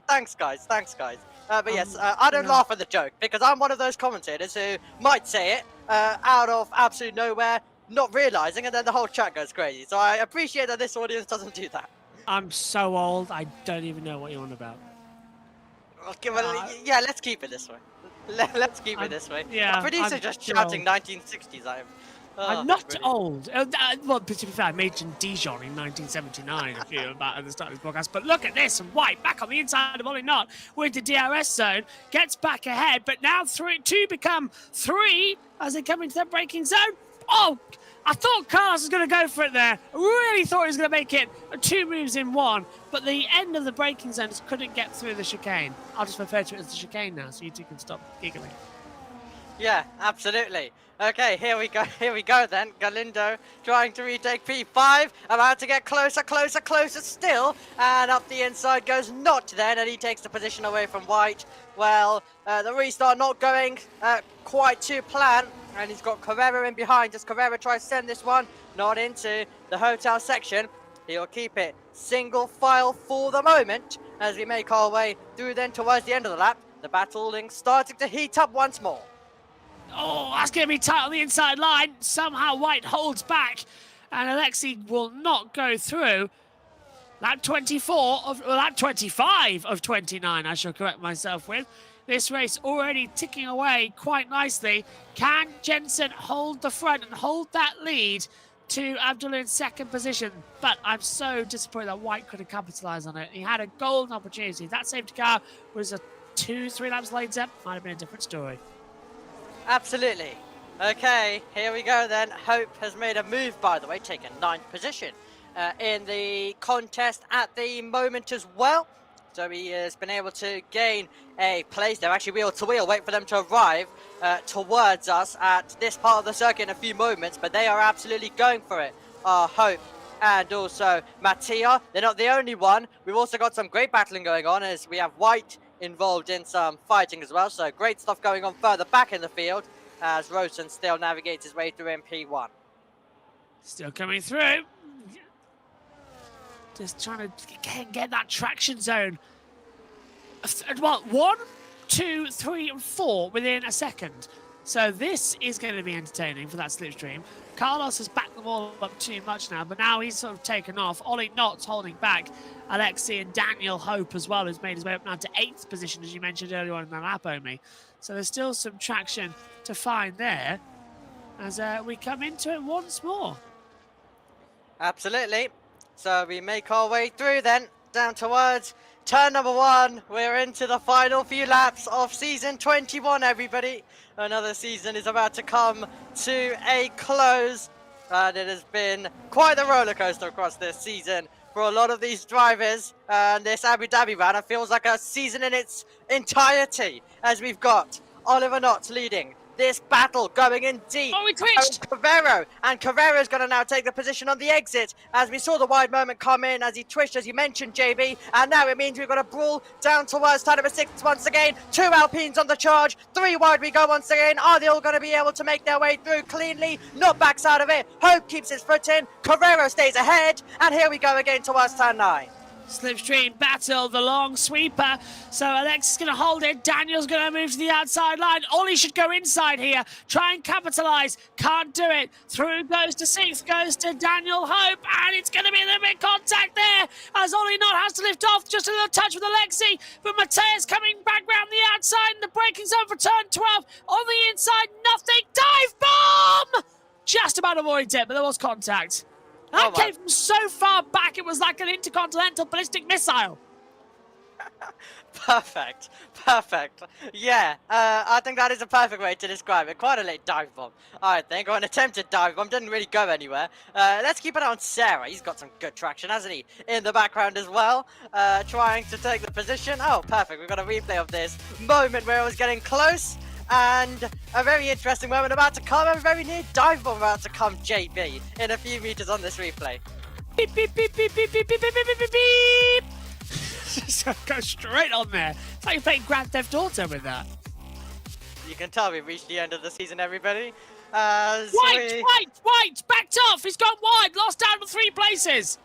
thanks, guys. But yes, I don't laugh at the joke because I'm one of those commentators who might say it out of absolute nowhere, not realizing, and then the whole chat goes crazy. So I appreciate that this audience doesn't do that. I'm so old, I don't even know what you're on about. Okay, well, yeah, let's keep it this way. Let's keep it this way. Yeah, our producer just shouting 1960s at him. I'm not old. Well, to be fair, I mentioned Dijon in 1979 a few about at the start of this podcast. But look at this, and White back on the inside of Ollie Knott with the DRS zone, gets back ahead, but now two become three as they come into that braking zone. Oh, I thought Carlos was going to go for it there. I really thought he was going to make it 2 moves in 1, but the end of the braking zone just couldn't get through the chicane. I'll just refer to it as the chicane now, so you two can stop giggling. Yeah, absolutely. Okay, here we go then. Galindo trying to retake P5, about to get closer still, and up the inside goes Knott then, and he takes the position away from White. Well, the restart not going quite to plan, and he's got Carrera in behind as Carrera tries to send this one, not into the hotel section. He'll keep it single file for the moment as we make our way through then towards the end of the lap. The battling starting to heat up once more. Oh, that's going to be tight on the inside line. Somehow White holds back, and Alexei will not go through. Lap 25 of 29, I shall correct myself with. This race already ticking away quite nicely. Can Jensen hold the front and hold that lead to Abdullah in second position? But I'm so disappointed that White couldn't capitalise on it. He had a golden opportunity. If that safety car was a 2-3 laps later, might have been a different story. Absolutely. Okay, here we go then. Hope has made a move, by the way, taking 9th position in the contest at the moment as well. So he has been able to gain a place there. Actually, wheel to wheel, wait for them to arrive towards us at this part of the circuit in a few moments, but they are absolutely going for it. Hope and also Mattia. They're not the only one. We've also got some great battling going on as we have White involved in some fighting as well, so great stuff going on further back in the field as Rosen still navigates his way through in P1. Still coming through. Just trying to get that traction zone. Well, 1, 2, 3, and 4 within a second. So this is going to be entertaining for that slipstream. Carlos has backed them all up too much now, but now he's sort of taken off. Ollie Knott's holding back. Alexei and Daniel Hope as well, who's made his way up now to 8th position, as you mentioned earlier on in the lap only. So there's still some traction to find there as we come into it once more. Absolutely. So we make our way through then, down towards turn number 1. We're into the final few laps of season 21, everybody. Another season is about to come to a close. And it has been quite the roller coaster across this season for a lot of these drivers. And this Abu Dhabi run, it feels like a season in its entirety, as we've got Oliver Knott leading this battle going in deep. Oh, we twitched! Carrera, and Carrera is going to now take the position on the exit as we saw the wide moment come in as he twitched, as you mentioned, JB, and now it means we've got a brawl down towards turn number 6 once again. 2 Alpines on the charge, 3 wide we go once again. Are they all going to be able to make their way through cleanly? Not backs out of it. Hope keeps his foot in. Carrera stays ahead, and here we go again towards turn 9. Slipstream battle, the long sweeper. So Alexis is going to hold it. Daniel's going to move to the outside line. Ollie should go inside here. Try and capitalise. Can't do it. Through goes to 6th, goes to Daniel Hope. And it's going to be a little bit of contact there as Ollie Knott has to lift off. Just a little touch with Alexi. But Mateus coming back round the outside in the braking zone for turn 12. On the inside, nothing. Dive bomb! Just about avoids it, but there was contact. That came from so far back, it was like an intercontinental ballistic missile. Perfect. Yeah, I think that is a perfect way to describe it. Quite a late dive bomb, I think, or an attempted dive bomb. Didn't really go anywhere. Let's keep an eye on Sarah. He's got some good traction, hasn't he? In the background as well, trying to take the position. Oh, perfect. We've got a replay of this moment where it was getting close. And a very interesting moment about to come, a very near dive bomb about to come, JB, in a few meters on this replay. Beep, beep, beep, beep, beep, beep, beep, beep, beep, beep, beep. Just go straight on there. It's like you're playing Grand Theft Auto with that. You can tell we've reached the end of the season, everybody. White, backed off. He's gone wide, lost out of 3 places.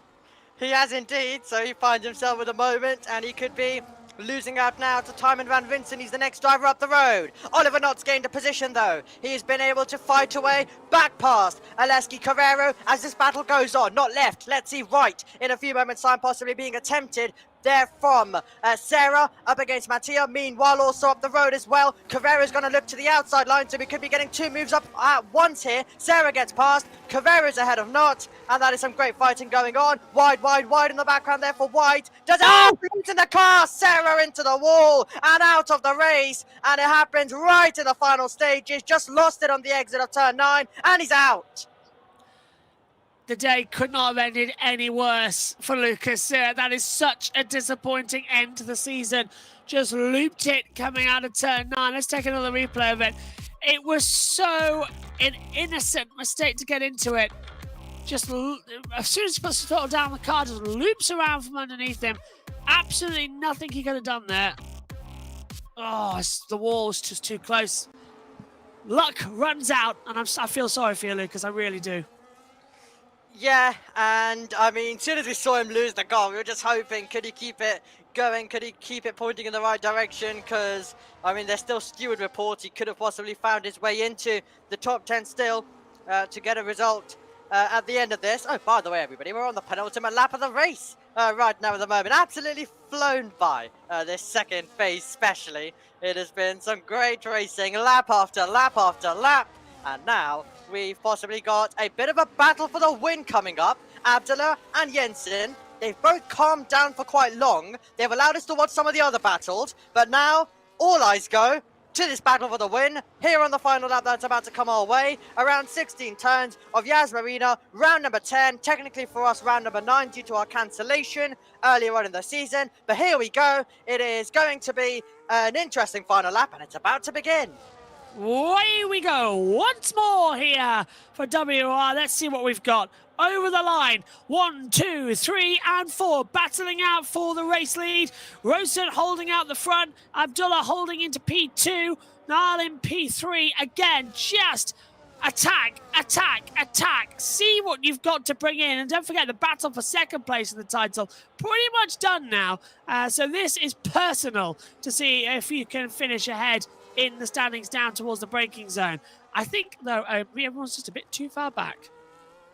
He has indeed, so he finds himself with a moment, and he could be losing out now to Timon Van Vincent. He's the next driver up the road. Oliver Knott's gained a position, though. He's been able to fight away back past Aleski Carrero as this battle goes on. Not left, let's see right. In a few moments' time, possibly being attempted there from Sarah up against Mattia. Meanwhile, also up the road as well, Carrero's going to look to the outside line, so we could be getting 2 moves up at once here. Sarah gets past, Carrero's ahead of Knott, and that is some great fighting going on. Wide in the background there for White. Does it in the car? Sarah into the wall and out of the race, and it happens right in the final stages. Just lost it on the exit of turn 9, and he's out. The day could not have ended any worse for Lucas. That is such a disappointing end to the season. Just looped it coming out of turn 9. Let's take another replay of it. It was so an innocent mistake to get into it. Just as soon as he puts the throttle down, the car just loops around from underneath him. Absolutely nothing he could have done there. Oh, the wall's just too close. Luck runs out, and I feel sorry for you, Lucas. I really do. Yeah, and I mean, as soon as we saw him lose the goal, we were just hoping, could he keep it going? Could he keep it pointing in the right direction? Because, I mean, there's still steward reports. He could have possibly found his way into the top 10 still to get a result at the end of this. Oh, by the way, everybody, we're on the penultimate lap of the race right now at the moment. Absolutely flown by this second phase especially. It has been some great racing, lap after lap after lap. And now we've possibly got a bit of a battle for the win coming up. Abdullah and Jensen, they've both calmed down for quite long. They've allowed us to watch some of the other battles, but now all eyes go to this battle for the win here on the final lap that's about to come our way. Around 16 turns of Yas Marina, round number 10. Technically for us, round number 9 due to our cancellation earlier on in the season. But here we go. It is going to be an interesting final lap, and it's about to begin. Away we go once more here for WOR. Let's see what we've got. Over the line, 1, 2, 3, and 4, battling out for the race lead. Rosen holding out the front, Abdullah holding into P2, Niall in P3. Again, just attack. See what you've got to bring in. And don't forget the battle for second place in the title. Pretty much done now. So this is personal to see if you can finish ahead in the standings down towards the braking zone. I think, though, everyone's just a bit too far back.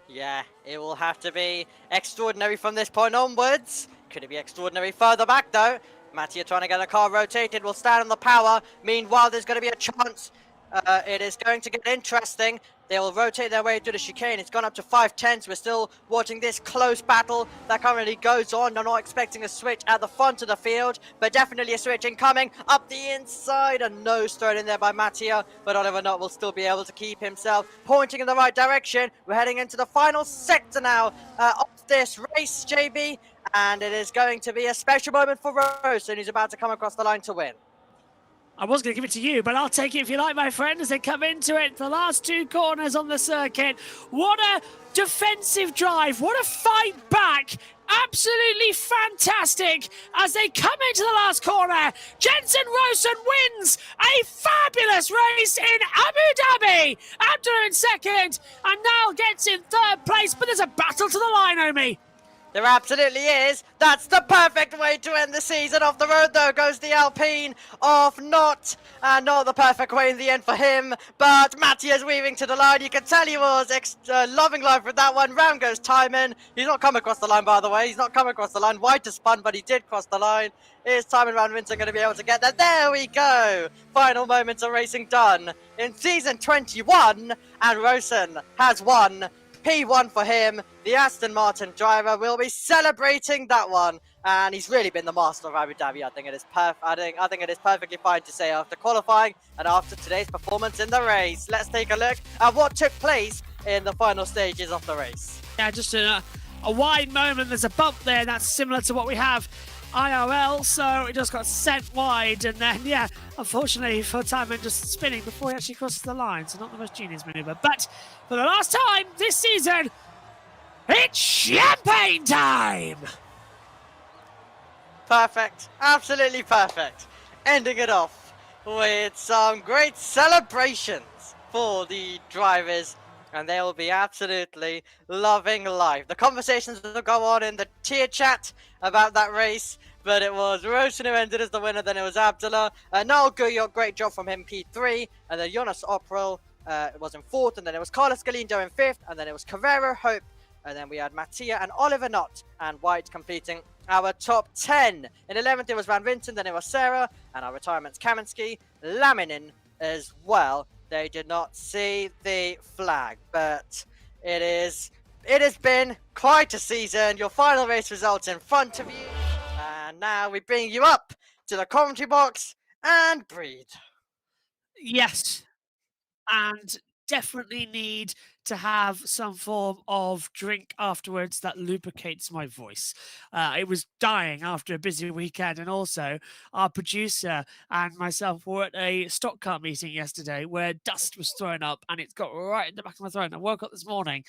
Yeah, it will have to be extraordinary from this point onwards. Could it be extraordinary further back, though? Mattia trying to get the car rotated, will stand on the power. Meanwhile, there's going to be a chance. It is going to get interesting. They will rotate their way to the chicane. It's gone up to 5/10. We're still watching this close battle that currently goes on. I'm not expecting a switch at the front of the field, but definitely a switch incoming up the inside. A nose thrown in there by Mattia, but Oliver Knott will still be able to keep himself pointing in the right direction. We're heading into the final sector now of this race, JB, and it is going to be a special moment for Rosen, who's about to come across the line to win. I was going to give it to you, but I'll take it if you like, my friend, as they come into it. The last 2 corners on the circuit. What a defensive drive. What a fight back. Absolutely fantastic as they come into the last corner. Jensen Rosen wins a fabulous race in Abu Dhabi. Abdullah in second, and Niall gets in 3rd place, but there's a battle to the line, Omi. There absolutely is. That's the perfect way to end the season. Off the road, though, goes the Alpine of Knott. And not the perfect way in the end for him. But Mattia's weaving to the line. You can tell he was loving life with that one. Round goes Timon. He's not come across the line, by the way. He's not come across the line. White to spun, but he did cross the line. Is Timon Van Vincent going to be able to get there? There we go. Final moments of racing done in season 21. And Rosen has won. P1 for him. The Aston Martin driver will be celebrating that one, and he's really been the master of Abu Dhabi. I think it is I think it is perfectly fine to say after qualifying and after today's performance in the race. Let's take a look at what took place in the final stages of the race. Yeah, just a wide moment. There's a bump there that's similar to what we have IRL, so it just got sent wide, and then, yeah, unfortunately for Timon just spinning before he actually crosses the line, so not the most genius maneuver. But for the last time this season, It's champagne time! Perfect. Absolutely perfect. Ending it off with some great celebrations for the drivers, and they will be absolutely loving life. The conversations will go on in the tier chat about that race, but it was Roshan who ended as the winner, then it was Abdullah. Noel Guyot, great job from him, P3, and then Jonas Oprel was in 4th, and then it was Carlos Galindo in 5th, and then it was Carrero Hope, and then we had Mattia and Oliver Knott and White completing our top 10. In 11th, it was Van Vincent, then it was Sarah, and our retirement's Kaminsky, Laminin as well. They did not see the flag, but it has been quite a season. Your final race results in front of you, and now we bring you up to the commentary box and breathe. Yes, and definitely need to have some form of drink afterwards that lubricates my voice. It was dying after a busy weekend, and also our producer and myself were at a stock car meeting yesterday where dust was thrown up and it's got right in the back of my throat. And I woke up this morning.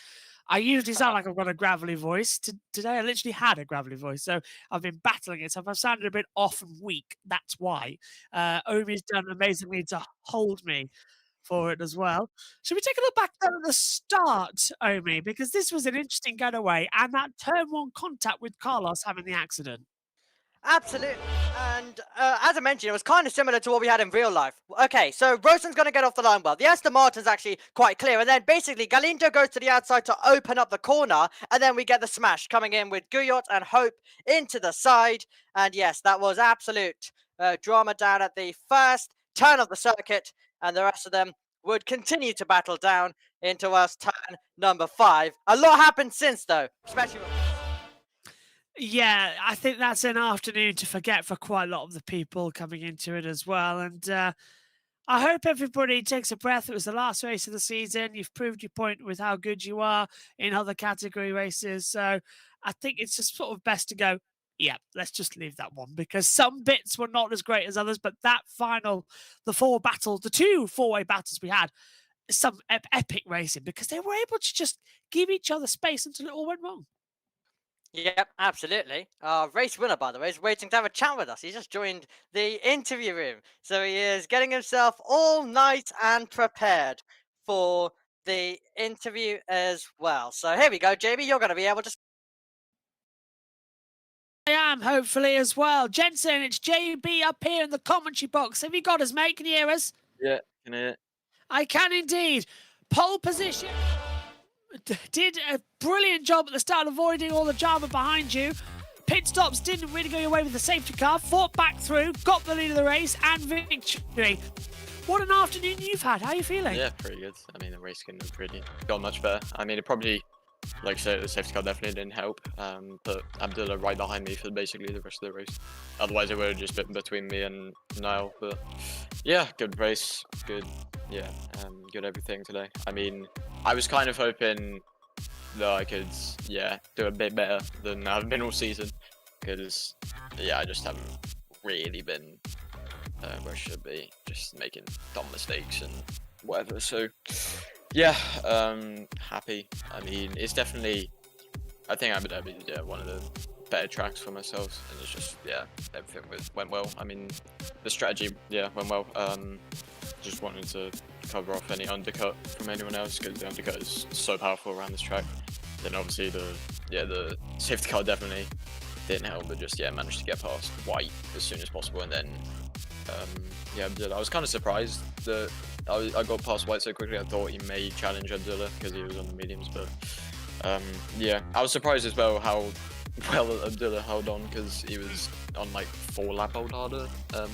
I usually sound like I've got a gravelly voice. Today I literally had a gravelly voice, so I've been battling it. So if I've sounded a bit off and weak, that's why. Omi's done amazingly to hold me for it as well. Should we take a look back there at the start, Omi? Because this was an interesting getaway, and that turn 1 contact with Carlos having the accident. Absolutely. And as I mentioned, it was kind of similar to what we had in real life. Okay, so Roshan's going to get off the line well. The Aston Martin's actually quite clear. And then basically Galindo goes to the outside to open up the corner. And then we get the smash coming in with Guyot and Hope into the side. And yes, that was absolute drama down at the first turn of the circuit. And the rest of them would continue to battle down into us turn number 5. A lot happened since, though, especially... Yeah, I think that's an afternoon to forget for quite a lot of the people coming into it as well. And I hope everybody takes a breath. It was the last race of the season. You've proved your point with how good you are in other category races. So I think it's just sort of best to go, yeah, let's just leave that one, because some bits were not as great as others. But that final, the 4 battles, the 2 4-way battles we had, some epic racing, because they were able to just give each other space until it all went wrong. Yep, absolutely. Our race winner, by the way, is waiting to have a chat with us. He just joined the interview room. So he is getting himself all nice and prepared for the interview as well. So here we go, JB. You're going to be able to... I am, hopefully, as well. Jensen, it's JB up here in the commentary box. Have you got us, mate? Can you hear us? Yeah, can hear it. I can indeed. Pole position. Did a brilliant job at the start, avoiding all the drama behind you. Pit stops didn't really go your way with the safety car. Fought back through, got the lead of the race, and victory. What an afternoon you've had. How are you feeling? Yeah, pretty good. I mean, the race couldn't have really gone much better. I mean, it probably, like I said, the safety car definitely didn't help. But Abdullah right behind me for basically the rest of the race. Otherwise, it would have just been between me and Niall. But yeah, good race. Good, yeah, good everything today. I mean, I was kind of hoping that I could, yeah, do a bit better than I've been all season. Because, yeah, I just haven't really been where I should be. Just making dumb mistakes and whatever. So, yeah, happy. I mean, it's definitely, I think Abu Dhabi is one of the better tracks for myself. And it's just, yeah, everything went well. I mean, the strategy, yeah, went well. Just wanted to cover off any undercut from anyone else, because the undercut is so powerful around this track. Then obviously the safety car definitely didn't help, but just, yeah, managed to get past White as soon as possible. And then yeah, Abdullah, I was kind of surprised that I got past White so quickly. I thought he may challenge Abdullah because he was on the mediums, but yeah, I was surprised as well how well Abdullah held on, because he was on like 4 lap old harder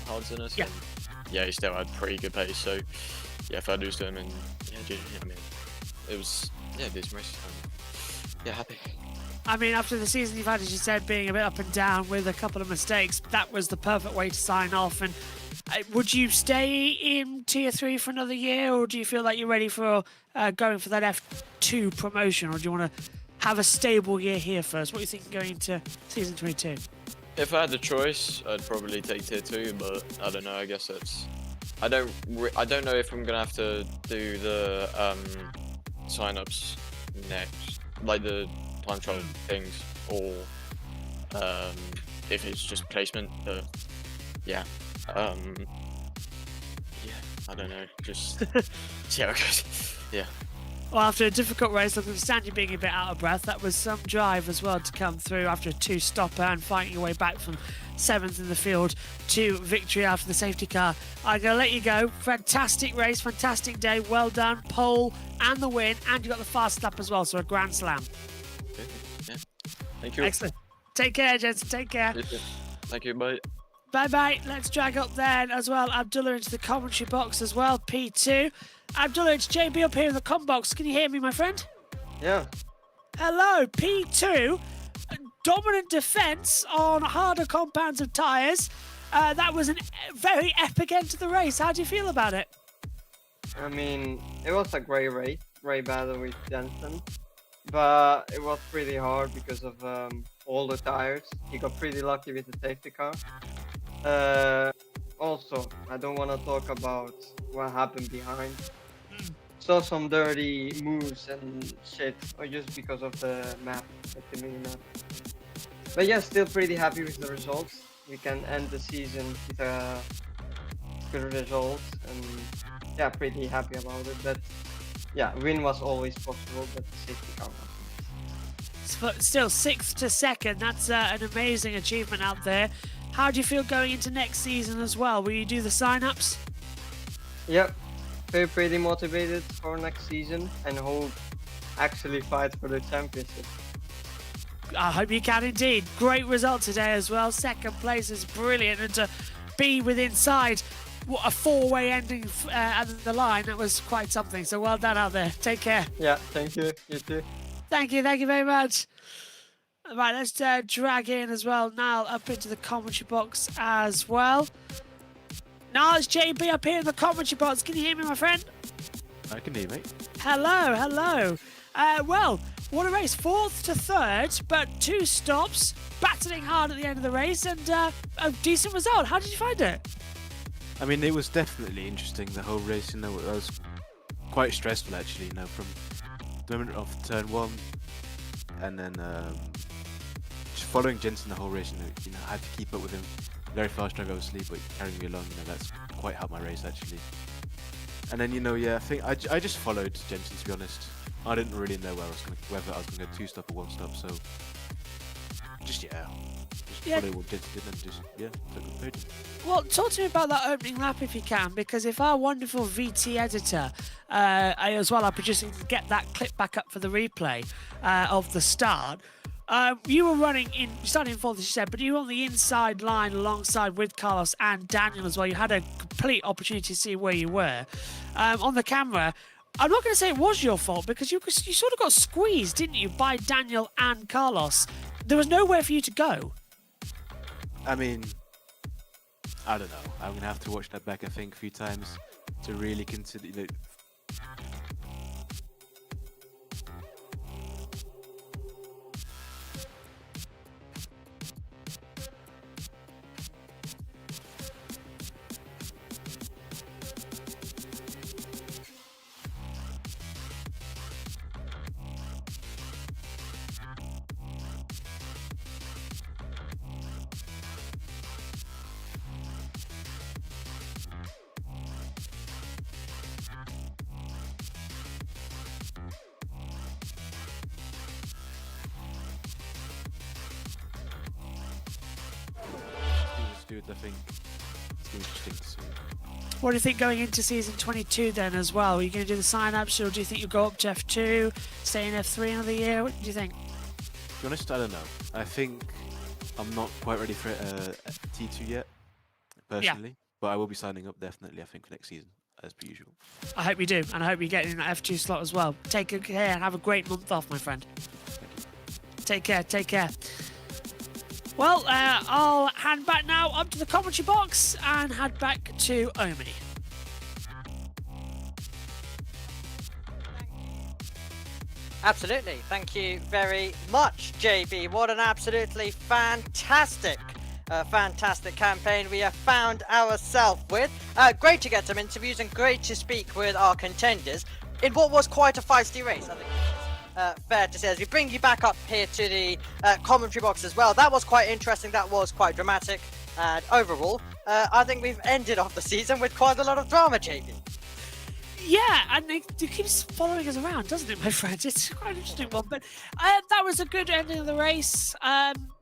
hards than us. Yeah. And, yeah, he still had pretty good pace. So yeah, fair dues to him, and yeah, I mean, it was, yeah, decent race. Yeah, happy. I mean, after the season you've had, as you said, being a bit up and down with a couple of mistakes, that was the perfect way to sign off. And would you stay in Tier 3 for another year, or do you feel like you're ready for going for that F2 promotion, or do you want to have a stable year here first? What are you thinking going into season 22? If I had the choice, I'd probably take Tier 2, but I don't know, I guess it's... I don't know if I'm gonna have to do the sign-ups next, like the control things, or if it's just placement. But yeah, yeah, I don't know. Just see how it goes. Yeah. Well, after a difficult race, I understand you being a bit out of breath. That was some drive as well to come through after a two-stopper and fighting your way back from 7th in the field to victory after the safety car. I'm going to let you go. Fantastic race, fantastic day. Well done. Pole and the win, and you got the fast lap as well, so a grand slam. Okay. Yeah. Thank you. Excellent. Take care, gents. Take care. Thank you. Bye. Bye-bye. Let's drag up then as well Abdullah into the commentary box as well, P2. Abdullah, it's JB up here in the com box. Can you hear me, my friend? Yeah. Hello, P2. Dominant defence on harder compounds of tyres. That was a very epic end to the race. How do you feel about it? I mean, it was a great race, great battle with Jensen, but it was pretty hard because of all the tires. He got pretty lucky with the safety car. Also, I don't want to talk about what happened behind. Saw some dirty moves and shit, or just because of the map, like the mini map. But yeah, still pretty happy with the results. We can end the season with a good result, and yeah, pretty happy about it. But yeah, win was always possible, but the safety car wasn't. Still 6th to 2nd. That's an amazing achievement out there. How do you feel going into next season as well? Will you do the sign-ups? Yep, feel pretty motivated for next season and hope actually fight for the championship. I hope you can indeed. Great result today as well. 2nd place is brilliant, and to be within sight, what a 4-way ending at the line, that was quite something. So well done out there. Take care. Yeah, thank you. You too. Thank you very much. Right, let's drag in as well Niall up into the commentary box as well. Niall, it's JB up here in the commentary box. Can you hear me, my friend? I can hear, mate. Hello. Well, what a race. 4th to 3rd, but 2 stops, battling hard at the end of the race, and a decent result. How did you find it? I mean, it was definitely interesting, the whole race, I was quite stressful, actually, from the moment of turn 1, and then just following Jensen the whole race, I had to keep up with him. Very fast drive, obviously, but carrying me along, that's quite helped my race, actually. And then, yeah, I think I just followed Jensen, to be honest. I didn't really know whether I was going to go 2-stop or 1-stop, so just follow what Jensen did and just, took the podium. Well, talk to me about that opening lap if you can, because if our wonderful VT editor, as well, our producer, can get that clip back up for the replay of the start. You were starting in 4th, as you said, but you were on the inside line alongside with Carlos and Daniel as well. You had a complete opportunity to see where you were. On the camera, I'm not going to say it was your fault, because you sort of got squeezed, didn't you, by Daniel and Carlos. There was nowhere for you to go. I mean, I don't know. I'm going to have to watch that back, I think, a few times to really consider, I think it's interesting to see. What do you think going into season 22 then as well? Are you going to do the sign-ups, or do you think you'll go up to F2, stay in F3 another year? What do you think? To be honest, I don't know. I think I'm not quite ready for T2 yet, personally. But I will be signing up definitely, I think, for next season, as per usual. I hope you do, and I hope you get in that F2 slot as well. Take good care and have a great month off, my friend. Thank you. Take care. Well, I'll hand back now up to the commentary box and head back to Omni. Absolutely. Thank you very much, JB. What an absolutely fantastic campaign we have found ourselves with. Great to get some interviews and great to speak with our contenders in what was quite a feisty race. I think fair to say, as we bring you back up here to the commentary box as well. That was quite interesting, that was quite dramatic, and overall, I think we've ended off the season with quite a lot of drama, JB. Yeah, and it keeps following us around, doesn't it, my friends? It's quite an interesting one. But that was a good ending of the race.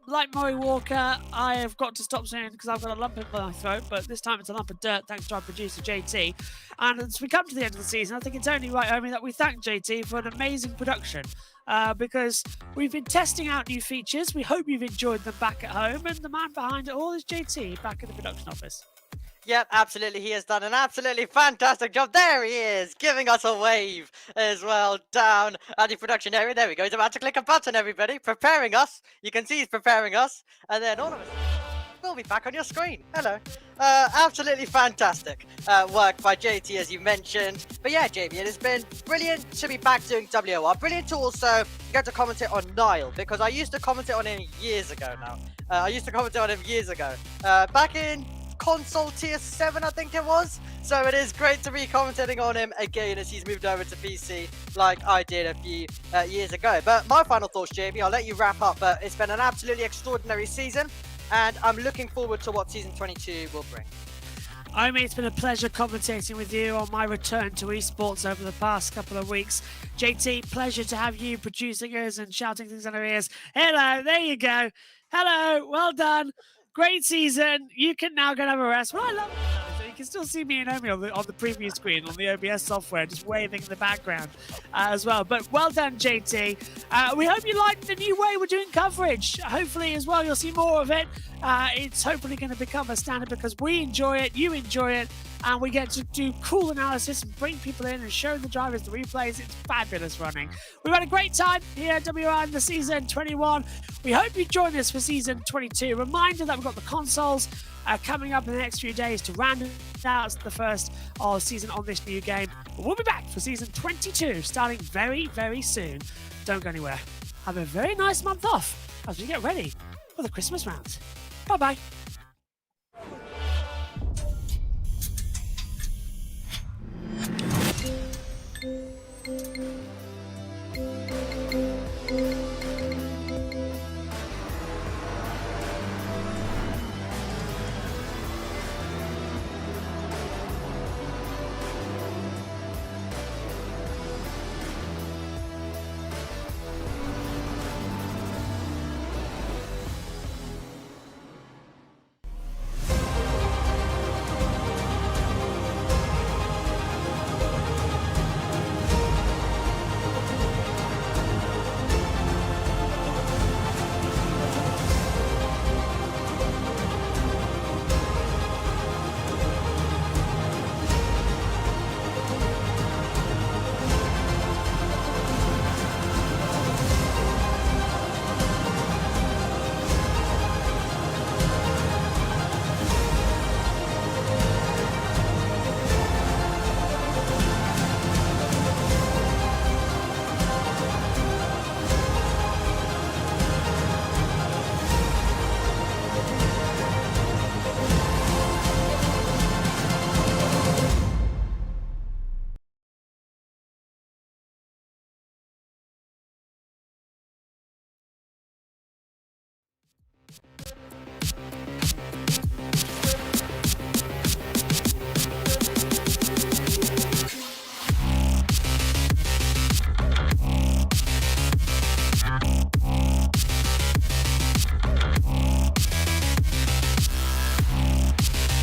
Like Murray Walker, I have got to stop saying because I've got a lump in my throat, but this time it's a lump of dirt thanks to our producer, JT. And as we come to the end of the season, I think it's only right, Omi, that we thank JT for an amazing production. Because we've been testing out new features. We hope you've enjoyed them back at home. And the man behind it all is JT back in the production office. Yep, absolutely. He has done an absolutely fantastic job. There he is, giving us a wave as well down at the production area. There we go. He's about to click a button, everybody. Preparing us. You can see he's preparing us. And then all of us will be back on your screen. Hello. Absolutely fantastic work by JT, as you mentioned. But yeah, Jamie, it has been brilliant to be back doing WOR. Brilliant to also get to commentate on Nile, because I used to commentate on him years ago now. Back in console tier 7, I think it was. So it is great to be commentating on him again as he's moved over to PC like I did a few years ago. But my final thoughts, JB, I'll let you wrap up, but it's been an absolutely extraordinary season, and I'm looking forward to what season 22 will bring. Omi, it's been a pleasure commentating with you on my return to esports over the past couple of weeks. JT, pleasure to have you producing us and shouting things in our ears. Hello, there you go. Hello, well done. Great season. You can now go and have a rest. Well, I love it. So you can still see me and Omi on the preview screen on the OBS software, just waving in the background as well. But well done, JT. We hope you liked the new way we're doing coverage. Hopefully, as well, you'll see more of it. It's hopefully going to become a standard because we enjoy it, you enjoy it, and we get to do cool analysis and bring people in and show the drivers the replays. It's fabulous running. We've had a great time here at WR in the season 21. We hope you join us for season 22. Reminder that we've got the consoles coming up in the next few days to round out the first of season on this new game. But we'll be back for season 22 starting very, very soon. Don't go anywhere. Have a very nice month off as we get ready for the Christmas round. Bye-bye.